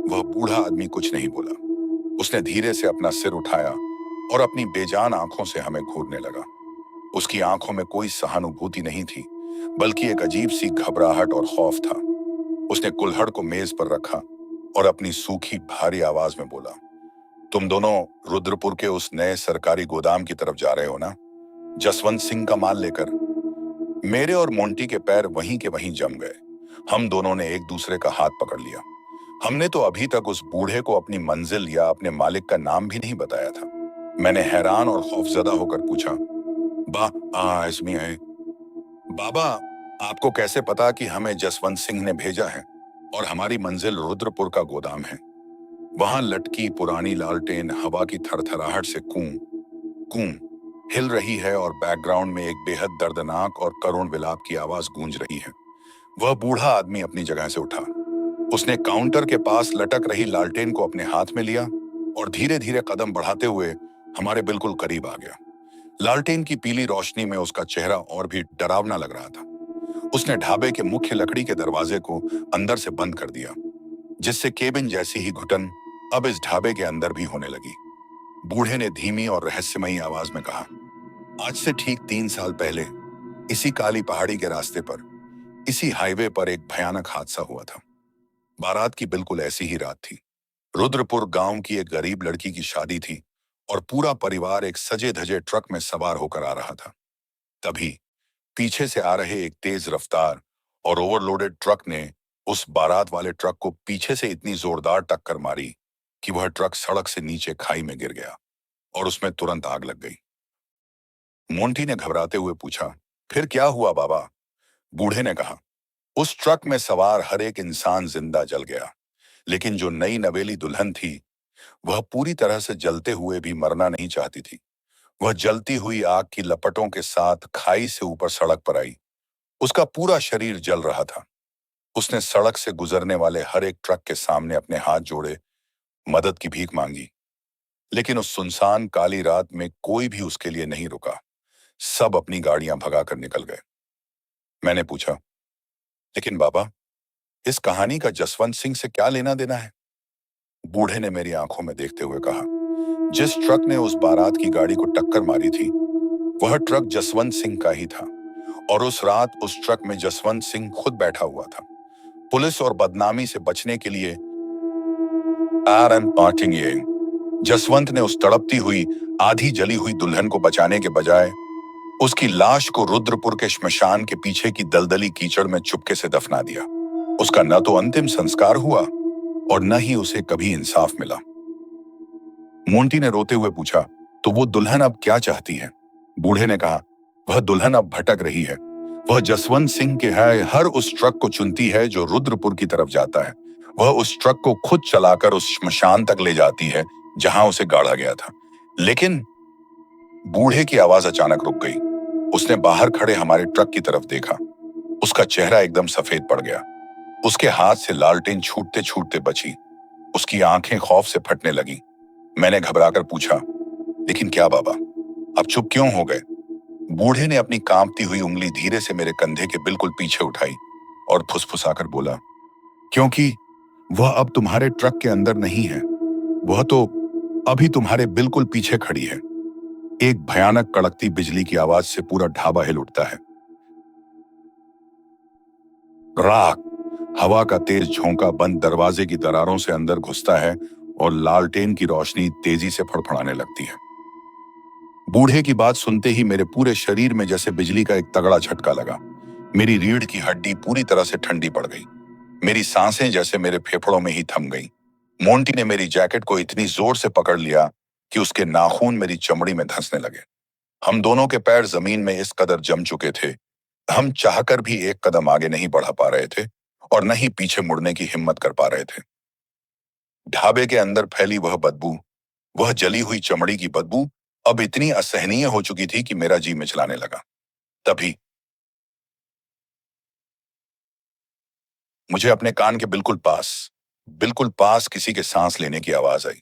वह बूढ़ा आदमी कुछ नहीं बोला। उसने धीरे से अपना सिर उठाया और अपनी बेजान आंखों से हमें घूरने लगा। उसकी आंखों में कोई सहानुभूति नहीं थी, बल्कि एक अजीब सी घबराहट और खौफ था। उसने कुल्हड़ को मेज पर रखा और अपनी सूखी भारी आवाज में बोला, तुम दोनों रुद्रपुर के उस नए सरकारी गोदाम की तरफ जा रहे हो ना, जसवंत सिंह का माल लेकर? मेरे और मोंटी के पैर वहीं के वहीं जम गए। हम दोनों ने एक दूसरे का हाथ पकड़ लिया। हमने तो अभी तक उस बूढ़े को अपनी मंजिल या अपने मालिक का नाम भी नहीं बताया था। मैंने हैरान और खौफजदा होकर पूछा, इसमें है बाबा, आपको कैसे पता कि हमें जसवंत सिंह ने भेजा है और हमारी मंजिल रुद्रपुर का गोदाम है? वहां लटकी पुरानी लालटेन हवा की थरथराहट से कूं कूं हिल रही है और बैकग्राउंड में एक बेहद दर्दनाक और करुण विलाप की आवाज गूंज रही है। वह बूढ़ा आदमी अपनी जगह से उठा। उसने काउंटर के पास लटक रही लालटेन को अपने हाथ में लिया और धीरे धीरे कदम बढ़ाते हुए हमारे बिल्कुल करीब आ गया। लालटेन की पीली रोशनी में उसका चेहरा और भी डरावना लग रहा था। उसने ढाबे के मुख्य लकड़ी के दरवाजे को अंदर से बंद कर दिया, जिससे केबिन जैसी ही घुटन अब इस ढाबे के अंदर भी होने लगी। बूढ़े ने धीमी और रहस्यमयी आवाज में कहा, आज से ठीक 3 साल पहले इसी काली पहाड़ी के रास्ते पर, इसी हाईवे पर एक भयानक हादसा हुआ था। बारात की बिल्कुल ऐसी ही रात थी। रुद्रपुर गांव की एक गरीब लड़की की शादी थी और पूरा परिवार एक सजे धजे ट्रक में सवार होकर आ रहा था। तभी पीछे से आ रहे एक तेज रफ्तार और ओवरलोडेड ट्रक ने उस बारात वाले ट्रक को पीछे से इतनी जोरदार टक्कर मारी कि वह ट्रक सड़क से नीचे खाई में गिर गया और उसमें तुरंत आग लग गई। मोंटी ने घबराते हुए पूछा, फिर क्या हुआ बाबा? बूढ़े ने कहा, उस ट्रक में सवार हर एक इंसान जिंदा जल गया, लेकिन जो नई नवेली दुल्हन थी, वह पूरी तरह से जलते हुए भी मरना नहीं चाहती थी। वह जलती हुई आग की लपटों के साथ खाई से ऊपर सड़क पर आई। उसका पूरा शरीर जल रहा था। उसने सड़क से गुजरने वाले हर एक ट्रक के सामने अपने हाथ जोड़े मदद की भीख मांगी, लेकिन उस सुनसान काली रात में कोई भी उसके लिए नहीं रुका। सब अपनी गाड़ियां भगाकर निकल गए। मैंने पूछा, लेकिन बाबा, इस कहानी का जसवंत सिंह से क्या लेना देना है? बूढ़े ने मेरी आंखों में देखते हुए कहा, जिस ट्रक ने उस बारात की गाड़ी को टक्कर मारी थी, वह ट्रक जसवंत सिंह का ही था और उस रात उस ट्रक में जसवंत सिंह खुद बैठा हुआ था। पुलिस और बदनामी से बचने के लिए आर एंड पार्टिंग ये जसवंत ने उस तड़पती हुई आधी जली हुई दुल्हन को बचाने के बजाय उसकी लाश को रुद्रपुर के श्मशान के पीछे की दलदली कीचड़ में चुपके से दफना दिया। उसका न तो अंतिम संस्कार हुआ और न ही उसे कभी इंसाफ मिला। मोंटी ने रोते हुए पूछा, तो वो दुल्हन अब क्या चाहती है? बूढ़े ने कहा, वह दुल्हन अब भटक रही है। वह जसवंत सिंह के है हर उस ट्रक को चुनती है जो रुद्रपुर की तरफ जाता है। वह उस ट्रक को खुद चलाकर उस श्मशान तक ले जाती है जहां उसे गाड़ा गया था। लेकिन बूढ़े की आवाज अचानक रुक गई। उसने बाहर खड़े हमारे ट्रक की तरफ देखा। उसका चेहरा एकदम सफेद पड़ गया। उसके हाथ से लालटेन छूटते छूटते बची। उसकी आंखें खौफ से फटने लगी। मैंने घबराकर पूछा, लेकिन क्या बाबा, अब चुप क्यों हो गए? बूढ़े ने अपनी कांपती हुई उंगली धीरे से मेरे कंधे के बिल्कुल पीछे उठाई और फुसफुसाकर बोला, क्योंकि वह अब तुम्हारे ट्रक के अंदर नहीं है। वह तो अभी तुम्हारे बिल्कुल पीछे खड़ी है। एक भयानक कड़कती बिजली की आवाज से पूरा ढाबा हिल उठता है। राख, हवा का तेज झोंका बंद दरवाजे की दरारों से अंदर घुसता है और लालटेन की रोशनी तेजी से फड़फड़ाने लगती है। बूढ़े की बात सुनते ही मेरे पूरे शरीर में जैसे बिजली का एक तगड़ा झटका लगा। मेरी रीढ़ की हड्डी पूरी तरह से ठंडी पड़ गई। मेरी सांसें जैसे मेरे फेफड़ों में ही थम गईं। मोंटी ने मेरी जैकेट को इतनी जोर से पकड़ लिया कि उसके नाखून मेरी चमड़ी में धंसने लगे। हम दोनों के पैर जमीन में इस कदर जम चुके थे, हम चाहकर भी एक कदम आगे नहीं बढ़ा पा रहे थे और न ही पीछे मुड़ने की हिम्मत कर पा रहे थे। ढाबे के अंदर फैली वह बदबू, वह जली हुई चमड़ी की बदबू अब इतनी असहनीय हो चुकी थी कि मेरा जी मिचलाने लगा। तभी मुझे अपने कान के बिल्कुल पास किसी के सांस लेने की आवाज आई।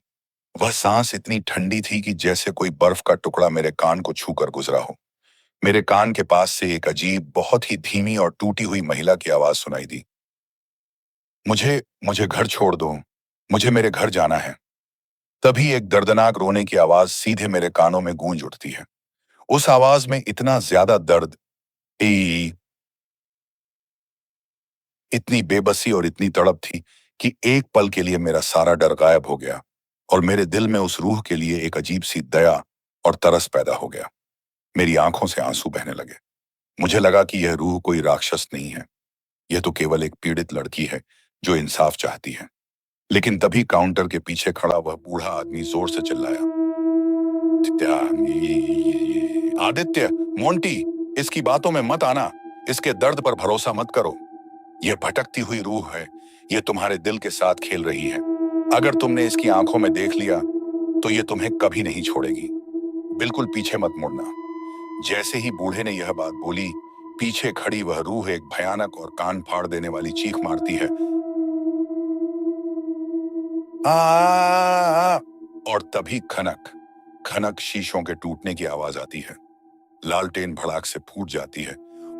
वह सांस इतनी ठंडी थी कि जैसे कोई बर्फ का टुकड़ा मेरे कान को छूकर गुजरा हो। मेरे कान के पास से एक अजीब, बहुत ही धीमी और टूटी हुई महिला की आवाज सुनाई दी, मुझे मुझे घर छोड़ दो, मुझे मेरे घर जाना है। तभी एक दर्दनाक रोने की आवाज सीधे मेरे कानों में गूंज उठती है। उस आवाज में इतना ज्यादा दर्द, ई, इतनी बेबसी और इतनी तड़प थी कि एक पल के लिए मेरा सारा डर गायब हो गया और मेरे दिल में उस रूह के लिए एक अजीब सी दया और तरस पैदा हो गया। मेरी आंखों से आंसू बहने लगे। मुझे लगा कि यह रूह कोई राक्षस नहीं है, यह तो केवल एक पीड़ित लड़की है जो इंसाफ चाहती है। लेकिन तभी काउंटर के पीछे खड़ा वह बूढ़ा आदमी जोर से चिल्लाया, आदित्य, मोंटी, इसकी बातों में मत आना, इसके दर्द पर भरोसा मत करो। यह भटकती हुई रूह है, यह तुम्हारे दिल के साथ खेल रही है। अगर तुमने इसकी आंखों में देख लिया तो यह तुम्हें कभी नहीं छोड़ेगी। बिल्कुल पीछे मत मुड़ना। जैसे ही बूढ़े ने यह बात बोली, पीछे खड़ी वह रूह एक भयानक और कान फाड़ देने वाली चीख मारती है, आ! और तभी खनक खनक शीशों के टूटने की आवाज आती है। लालटेन भड़ाक से फूट जाती है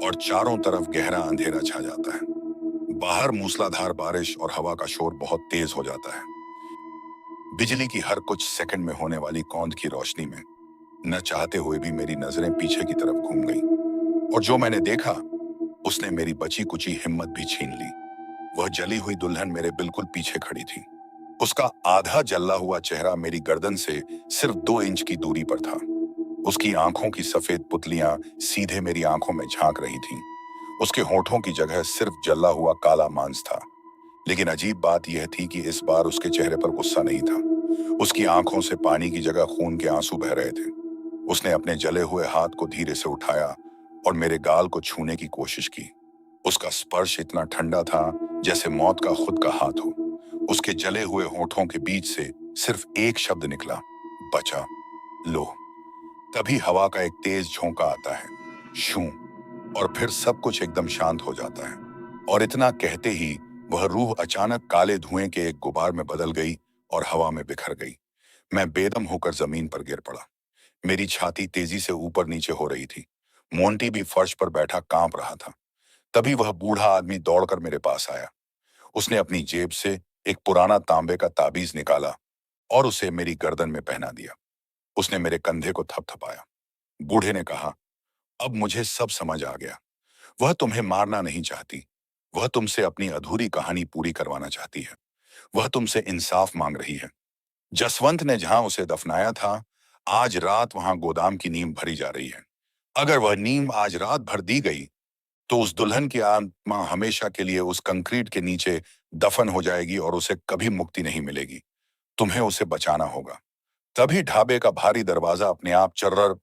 और चारों तरफ गहरा अंधेरा छा जाता है। बाहर मूसलाधार बारिश और हवा का शोर बहुत तेज हो जाता है। बिजली की हर कुछ सेकंड में होने वाली कौंध की रोशनी में न चाहते हुए भी मेरी नजरें पीछे की तरफ घूम गईं और जो मैंने देखा उसने मेरी बची कुची हिम्मत भी छीन ली। वह जली हुई दुल्हन मेरे बिल्कुल पीछे खड़ी थी। उसका आधा जला हुआ चेहरा मेरी गर्दन से सिर्फ 2 इंच की दूरी पर था। उसकी आंखों की सफेद पुतलियां सीधे मेरी आंखों में झांक रही थीं। उसके होठों की जगह सिर्फ जला हुआ काला मांस था। लेकिन अजीब बात यह थी कि इस बार उसके चेहरे पर गुस्सा नहीं था। उसकी आंखों से पानी की जगह खून के आंसू बह रहे थे। उसने अपने जले हुए हाथ को धीरे से उठाया और मेरे गाल को छूने की कोशिश की। उसका स्पर्श इतना ठंडा था जैसे मौत का खुद का हाथ हो। उसके जले हुए होठों के बीच से सिर्फ एक शब्द निकला, बचा लो। तभी हवा का एक तेज झोंका आता है, शू, और फिर सब कुछ एकदम शांत हो जाता है। और इतना कहते ही वह रूह अचानक काले धुएं के एक गुबार में बदल गई और हवा में बिखर गई। मैं बेदम होकर जमीन पर गिर पड़ा। मेरी छाती तेजी से ऊपर नीचे हो रही थी। मोंटी भी फर्श पर बैठा कांप रहा था। तभी वह बूढ़ा आदमी दौड़कर मेरे पास आया। उसने अपनी जेब से एक पुराना तांबे का ताबीज निकाला और उसे मेरी गर्दन में पहना दिया। उसने मेरे कंधे को थपथपाया। बूढ़े ने कहा, अब मुझे सब समझ आ गया। वह तुम्हें मारना नहीं चाहती। वह तुमसे अपनी अधूरी कहानी पूरी करवाना चाहती है। वह तुमसे इंसाफ मांग रही है। जसवंत ने जहां उसे दफनाया था, आज रात वहां गोदाम की नींव भरी जा रही है। अगर वह नींव आज रात भर दी गई, तो उस दुल्हन की आत्मा हमेशा के लिए उस कंक्रीट के नीचे दफन हो जाएगी और उसे कभी मुक्ति नहीं मिलेगी। तुम्हें उसे बचाना होगा। तभी ढाबे का भारी दरवाजा अपने आप चर्रर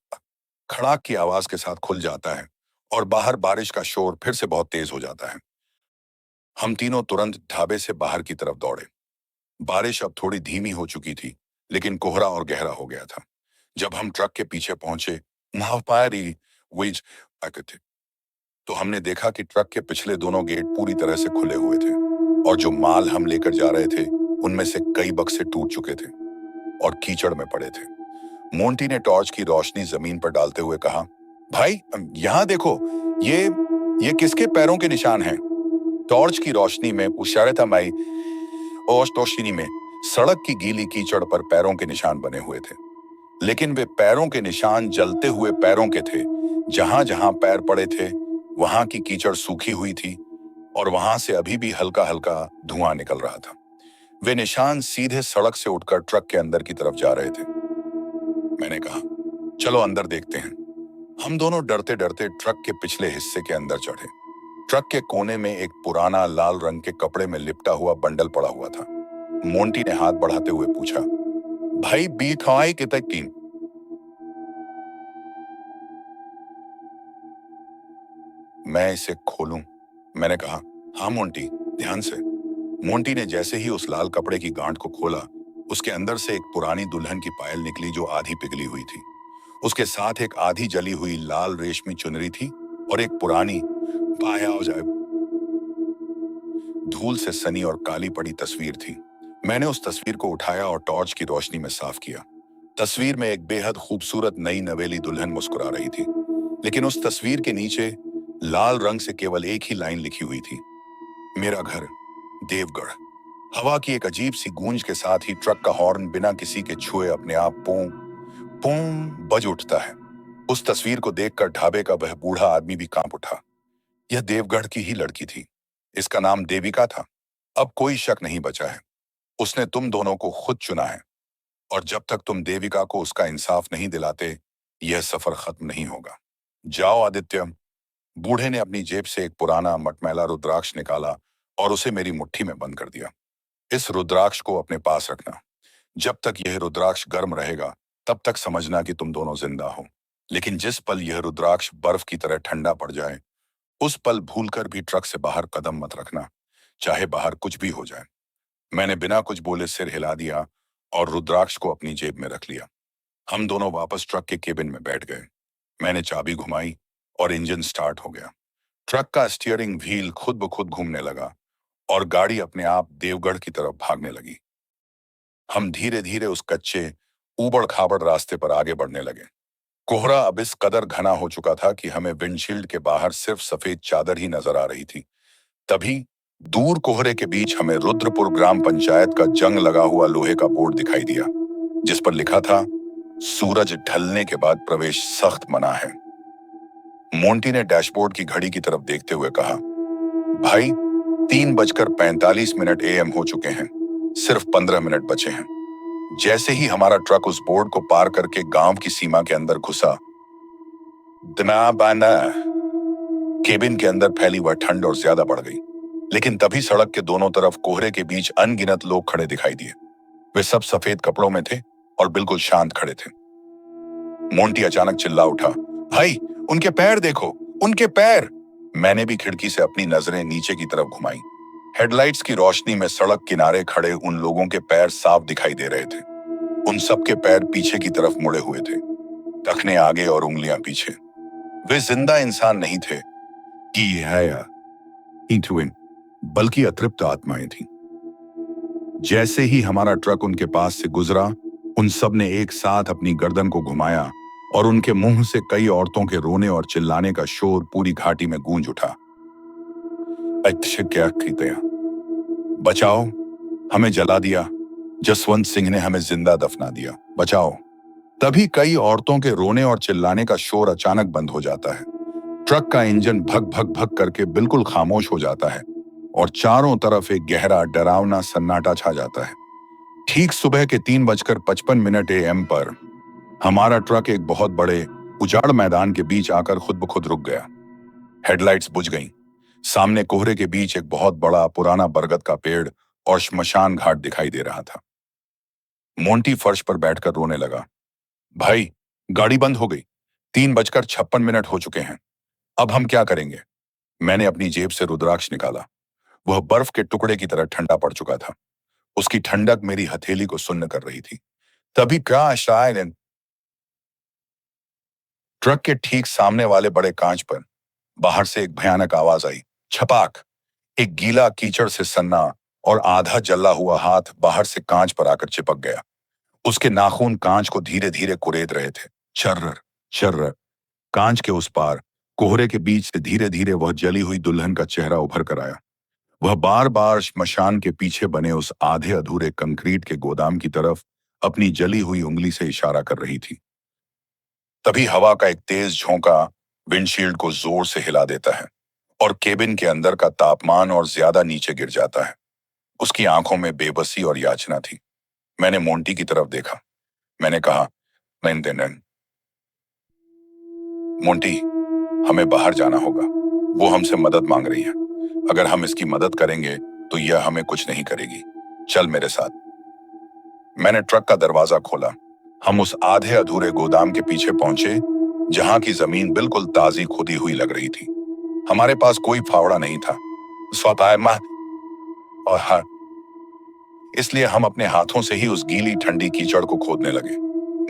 खड़ाक की आवाज के साथ खुल जाता है और बाहर बारिश का शोर फिर से बहुत तेज हो जाता है। हम तीनों तुरंत ढाबे से बाहर की तरफ दौड़े। बारिश अब थोड़ी धीमी हो चुकी थी, लेकिन कोहरा और गहरा हो गया था। जब हम ट्रक के पीछे पहुंचे, महापारी विज आके थे, तो हमने देखा कि ट्रक के पिछले दोनों गेट पूरी तरह से खुले हुए थे और जो माल हम लेकर जा रहे थे, उनमें से कई बक्से टूट चुके थे और कीचड़ में पड़े थे। मोंटी ने टॉर्च की रोशनी जमीन पर डालते हुए कहा, भाई यहाँ देखो, ये ये किसके पैरों के निशान हैं? टॉर्च की रोशनी में उशारेतामाई और तोशिनी में सड़क की गीली कीचड़ पर पैरों के निशान बने हुए थे, लेकिन वे पैरों के निशान जलते हुए पैरों के थे। जहां जहां पैर पड़े थे, वहां की कीचड़ सूखी हुई थी और वहां से अभी भी हल्का हल्का धुआं निकल रहा था। वे निशान सीधे सड़क से उठकर ट्रक के अंदर की तरफ जा रहे थे। मैंने कहा, चलो अंदर देखते हैं। हम दोनों डरते डरते ट्रक के पिछले हिस्से के अंदर चढ़े। ट्रक के कोने में एक पुराना लाल रंग के कपड़े में लिपटा हुआ बंडल पड़ा हुआ था। मोंटी ने हाथ बढ़ाते हुए पूछा, भाई बी थवाई कितने टीम? मैं इसे खोलूं? मैंने कहा, हाँ मोंटी, ध्यान से। मोंटी ने जैसे ही उस लाल कपड़े की गांठ को खोला, उसके अंदर से एक पुरानी दुल्हन की पायल निकली जो आधी पिघली हुई थी। उसके साथ एक आधी जली हुई लाल रेशमी चुनरी थी और एक पुरानी पाया हो जाए धूल से सनी और काली पड़ी तस्वीर थी। मैंने उस तस्वीर को उठाया और टॉर्च की रोशनी में साफ किया। तस्वीर में एक बेहद खूबसूरत नई नवेली दुल्हन मुस्कुरा रही थी, लेकिन उस तस्वीर के नीचे लाल रंग से केवल एक ही लाइन लिखी हुई थी, मेरा घर देवगढ़। हवा की एक अजीब सी गूंज के साथ ही ट्रक का हॉर्न बिना किसी के छुए अपने आप पों पों बज उठता है। उस तस्वीर को देखकर ढाबे का वह बूढ़ा आदमी भी कांप उठा। यह देवगढ़ की ही लड़की थी। इसका नाम देविका था। अब कोई शक नहीं बचा है। उसने तुम दोनों को खुद चुना है और जब तक तुम देविका को उसका इंसाफ नहीं दिलाते, यह सफर खत्म नहीं होगा। जाओ आदित्य। बूढ़े ने अपनी जेब से एक पुराना मटमैला रुद्राक्ष निकाला और उसे मेरी मुट्ठी में बंद कर दिया। इस रुद्राक्ष को अपने पास रखना। जब तक यह रुद्राक्ष गर्म रहेगा, तब तक समझना कि तुम दोनों जिंदा हो। लेकिन जिस पल यह रुद्राक्ष बर्फ की तरह ठंडा पड़ जाए, उस पल भूलकर भी ट्रक से बाहर कदम मत रखना, चाहे बाहर कुछ भी हो जाए। मैंने बिना कुछ बोले सिर हिला दिया और रुद्राक्ष को अपनी जेब में रख लिया। हम दोनों वापस ट्रक के केबिन में बैठ गए। मैंने चाबी घुमाई और इंजन स्टार्ट हो गया। ट्रक का स्टीयरिंग व्हील खुद ब खुद घूमने लगा और गाड़ी अपने आप देवगढ़ की तरफ भागने लगी। हम धीरे धीरे उस कच्चे ऊबड़ खाबड़ रास्ते पर आगे बढ़ने लगे। कोहरा अब इस कदर घना हो चुका था कि हमें विंडशील्ड के बाहर सिर्फ सफेद चादर ही नजर आ रही थी। तभी दूर कोहरे के बीच हमें रुद्रपुर ग्राम पंचायत का जंग लगा हुआ लोहे का बोर्ड दिखाई दिया, जिस पर लिखा था, सूरज ढलने के बाद प्रवेश सख्त मना है। मोंटी ने डैशबोर्ड की घड़ी की तरफ देखते हुए कहा, भाई 3:45 AM हो चुके हैं। सिर्फ 15 मिनट बचे हैं। जैसे ही हमारा ट्रक उस बोर्ड को पार करके गांव की सीमा के अंदर घुसा, दना बाना केबिन के अंदर फैली वह ठंड और ज्यादा बढ़ गई। लेकिन तभी सड़क के दोनों तरफ कोहरे के बीच अनगिनत लोग खड़े दिखाई दिए। वे सब सफेद कपड़ों में थे और बिल्कुल शांत खड़े थे। मोंटी अचानक चिल्ला उठा, भाई उनके पैर देखो, उनके पैर। मैंने भी खिड़की से अपनी नजरें नीचे की तरफ घुमाई। हेडलाइट्स की रोशनी में सड़क किनारे खड़े उन लोगों के पैर साफ दिखाई दे रहे थे। उन सब के पैर पीछे की तरफ मुड़े हुए थे, टखने आगे और उंगलियां पीछे। वे जिंदा इंसान नहीं थे कि बल्कि अतृप्त आत्माएं थीं। जैसे ही हमारा ट्रक उनके पास से गुजरा, उन सब ने एक साथ अपनी गर्दन को घुमाया और उनके मुंह से कई औरतों के रोने और चिल्लाने का शोर पूरी घाटी में गूंज उठा। क्या बचाओ, हमें जला दिया। जसवंत सिंह ने हमें जिंदा दफना दिया, बचाओ। तभी कई औरतों के रोने और चिल्लाने का शोर अचानक बंद हो जाता है। ट्रक का इंजन भग भग भग करके बिल्कुल खामोश हो जाता है और चारों तरफ एक गहरा डरावना सन्नाटा छा जाता है। ठीक सुबह के 3:55 AM पर हमारा ट्रक एक बहुत बड़े उजाड़ मैदान के बीच आकर खुद ब खुद रुक गया। हेडलाइट्स बुझ गईं। सामने कोहरे के बीच एक बहुत बड़ा पुराना बरगद का पेड़ और श्मशान घाट दिखाई दे रहा था। मोंटी फर्श पर बैठकर रोने लगा। भाई, गाड़ी बंद हो गई। 3:56 हो चुके हैं। अब हम क्या करेंगे? मैंने अपनी जेब से रुद्राक्ष निकाला। वह बर्फ के टुकड़े की तरह ठंडा पड़ चुका था। उसकी ठंडक मेरी हथेली को सुन्न कर रही थी। तभी क्रैश आयरन ट्रक के ठीक सामने वाले बड़े कांच पर बाहर से एक भयानक आवाज आई। छपाक! एक गीला कीचड़ से सन्ना और आधा जला हुआ हाथ बाहर से कांच पर आकर चिपक गया। उसके नाखून कांच को धीरे धीरे कुरेद रहे थे। चर्र चर्र। कांच के उस पार कोहरे के बीच से धीरे धीरे वह जली हुई दुल्हन का चेहरा उभर कर आया। वह बार बार श्मशान के पीछे बने उस आधे अधूरे कंक्रीट के गोदाम की तरफ अपनी जली हुई उंगली से इशारा कर रही थी। तभी हवा का एक तेज झोंका विंडशील्ड को जोर से हिला देता है और केबिन के अंदर का तापमान और ज्यादा नीचे गिर जाता है। उसकी आंखों में बेबसी और याचना थी। मैंने मोंटी की तरफ देखा। मैंने कहा, नहीं, मोंटी, हमें बाहर जाना होगा। वो हमसे मदद मांग रही है। अगर हम इसकी मदद करेंगे तो यह हमें कुछ नहीं करेगी। चल मेरे साथ। मैंने ट्रक का दरवाजा खोला। हम उस आधे अधूरे गोदाम के पीछे पहुंचे जहां की जमीन बिल्कुल ताजी खुदी हुई लग रही थी। हमारे पास कोई फावड़ा नहीं था, और हाँ, इसलिए हम अपने हाथों से ही उस गीली ठंडी कीचड़ को खोदने लगे।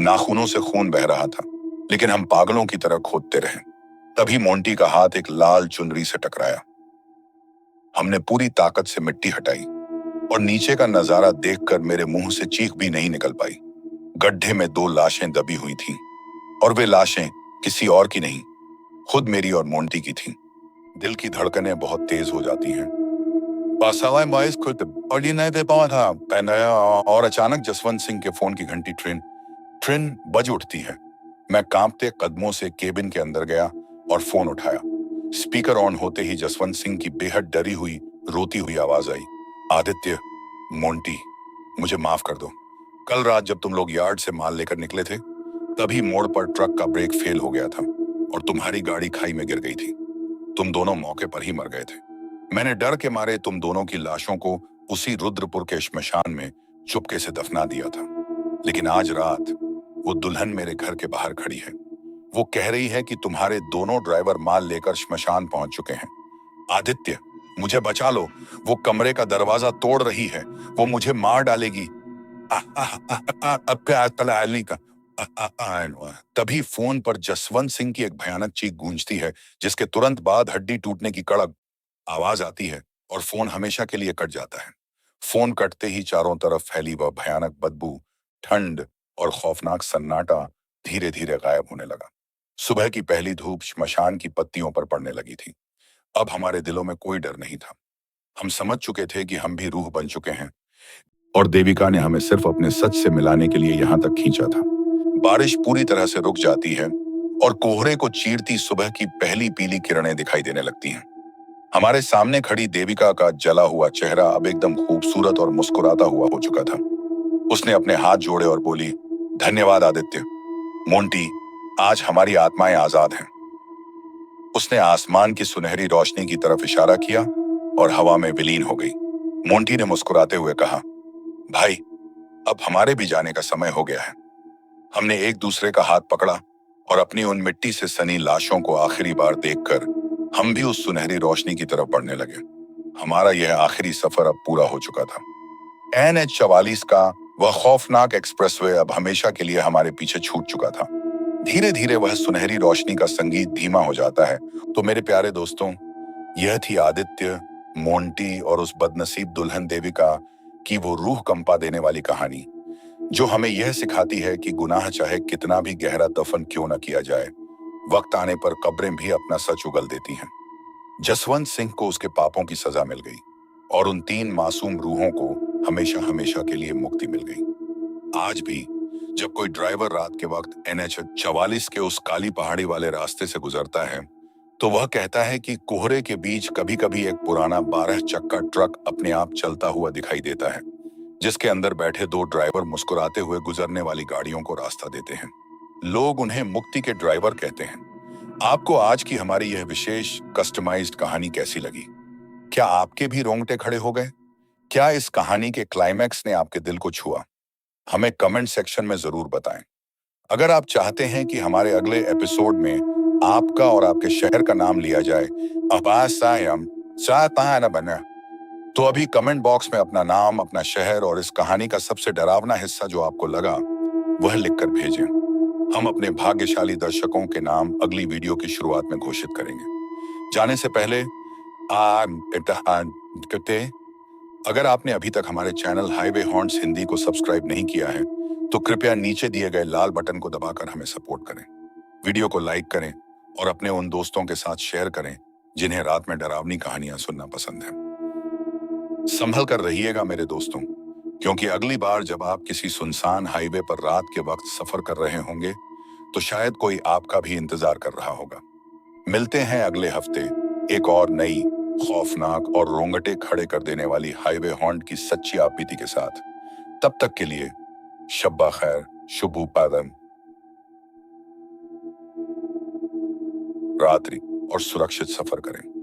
नाखूनों से खून बह रहा था, लेकिन हम पागलों की तरह खोदते रहे। तभी मोंटी का हाथ एक लाल चुनरी से टकराया। हमने पूरी ताकत से मिट्टी हटाई और नीचे का नजारा देखकर मेरे मुंह से चीख भी नहीं निकल पाई। गड्ढे में 2 लाशें दबी हुई थीं और वे लाशें किसी और की नहीं, खुद मेरी और मोंटी की थीं। दिल की धड़कनें बहुत तेज हो जाती हैं। और अचानक जसवंत सिंह के फोन की घंटी ट्रेन ट्रेन बज उठती है। मैं कांपते कदमों से केबिन के अंदर गया और फोन उठाया। स्पीकर ऑन होते ही जसवंत सिंह की बेहद डरी हुई रोती हुई आवाज आई। आदित्य, मोंटी, मुझे माफ कर दो। कल रात जब तुम लोग यार्ड से माल लेकर निकले थे, तभी मोड़ पर ट्रक का ब्रेक फेल हो गया था और तुम्हारी गाड़ी खाई में गिर गई थी। तुम दोनों मौके पर ही मर गए थे। मैंने डर के मारे तुम दोनों की लाशों को उसी रुद्रपुर के श्मशान में चुपके से दफना दिया था। लेकिन आज रात वो दुल्हन मेरे घर के बाहर खड़ी है। वो कह रही है कि तुम्हारे दोनों ड्राइवर माल लेकर श्मशान पहुंच चुके हैं। आदित्य, मुझे बचा लो। वो कमरे का दरवाजा तोड़ रही है। वो मुझे मार डालेगी। अब क्या आदमी का तभी फोन पर जसवंत सिंह की एक भयानक चीख गूंजती है, जिसके तुरंत बाद हड्डी टूटने की कड़क आवाज आती है और फोन हमेशा के लिए कट जाता है। फोन कटते ही चारों तरफ फैली वह भयानक बदबू, ठंड और खौफनाक सन्नाटा धीरे धीरे गायब होने लगा। सुबह की पहली धूप श्मशान की पत्तियों पर पड़ने लगी थी। अब हमारे दिलों में कोई डर नहीं था। हम समझ चुके थे कि हम भी रूह बन चुके हैं और देविका ने हमें सिर्फ अपने सच से मिलाने के लिए यहाँ तक खींचा था। बारिश पूरी तरह से रुक जाती है और कोहरे को चीरती सुबह की पहली पीली किरणें दिखाई देने लगती हैं। हमारे सामने खड़ी देविका का जला हुआ चेहरा अब एकदम खूबसूरत और मुस्कुराता हुआ हो चुका था। उसने अपने हाथ जोड़े और बोली, धन्यवाद आदित्य। मोंटी, आज हमारी आत्माएं आजाद हैं। उसने आसमान की सुनहरी रोशनी की तरफ इशारा किया और हवा में विलीन हो गई। मोंटी ने मुस्कुराते हुए कहा, भाई, अब हमारे भी जाने का समय हो गया है। हमने एक दूसरे का हाथ पकड़ा और अपनी उन मिट्टी से सनी लाशों को आखिरी बार देखकर हम भी उस सुनहरी रोशनी की तरफ बढ़ने लगे। हमारा यह आखिरी सफर अब पूरा हो चुका था। NH-44 का वह खौफनाक एक्सप्रेसवे अब हमेशा के लिए हमारे पीछे छूट चुका था। धीरे धीरे वह सुनहरी रोशनी का संगीत धीमा हो जाता है। तो मेरे प्यारे दोस्तों, यह थी आदित्य, मोंटी और उस बदनसीब दुल्हन देविका की वो रूह कंपा देने वाली कहानी, जो हमें यह सिखाती है कि गुनाह चाहे कितना भी गहरा दफन क्यों न किया जाए, वक्त आने पर कब्रें भी अपना सच उगल देती हैं। जसवंत सिंह को उसके पापों की सजा मिल गई और उन 3 मासूम रूहों को हमेशा हमेशा के लिए मुक्ति मिल गई। आज भी जब कोई ड्राइवर रात के वक्त NH-44 के उस काली पहाड़ी वाले रास्ते से गुजरता है, तो वह कहता है कि कोहरे के बीच कभी कभी एक पुराना 12 चक्का ट्रक अपने आप चलता हुआ दिखाई देता है, जिसके अंदर बैठे दो ड्राइवर मुस्कुराते हुए गुजरने वाली गाड़ियों को रास्ता देते हैं। लोग उन्हें मुक्ति के ड्राइवर कहते हैं। आपको आज की हमारी यह विशेष कस्टमाइज्ड कहानी कैसी लगी? क्या आपके भी रोंगटे खड़े हो गए? क्या इस कहानी के क्लाइमैक्स ने आपके दिल को छुआ? हमें कमेंट सेक्शन में जरूर बताएं। अगर आप चाहते हैं कि हमारे अगले एपिसोड में आपका और आपके शहर का नाम लिया जाए, अपासायम साताना बना, तो अभी कमेंट बॉक्स में अपना नाम, अपना शहर और इस कहानी का सबसे डरावना हिस्सा जो आपको लगा, वह लिखकर भेजें। हम अपने भाग्यशाली दर्शकों के नाम अगली वीडियो की शुरुआत में घोषित करेंगे। जाने से पहले इम्तिहान करते, अगर आपने अभी तक हमारे चैनल हाईवे हॉन्ट्स हिंदी को सब्सक्राइब नहीं किया है, तो कृपया नीचे दिए गए लाल बटन को दबाकर हमें सपोर्ट करें। वीडियो को लाइक करें और अपने उन दोस्तों के साथ शेयर करें जिन्हें रात में डरावनी कहानियां सुनना पसंद है। संभल कर रहिएगा मेरे दोस्तों, क्योंकि अगली बार जब आप किसी सुनसान हाईवे पर रात के वक्त सफर कर रहे होंगे, तो शायद कोई आपका भी इंतजार कर रहा होगा। मिलते हैं अगले हफ्ते एक और नई, खौफनाक और रोंगटे खड़े कर देने वाली हाईवे हॉन्ट की सच्ची आपबीती के साथ। तब तक के लिए शब्बा खैर, शुभ उत्पादन रात्रि और सुरक्षित सफर करें।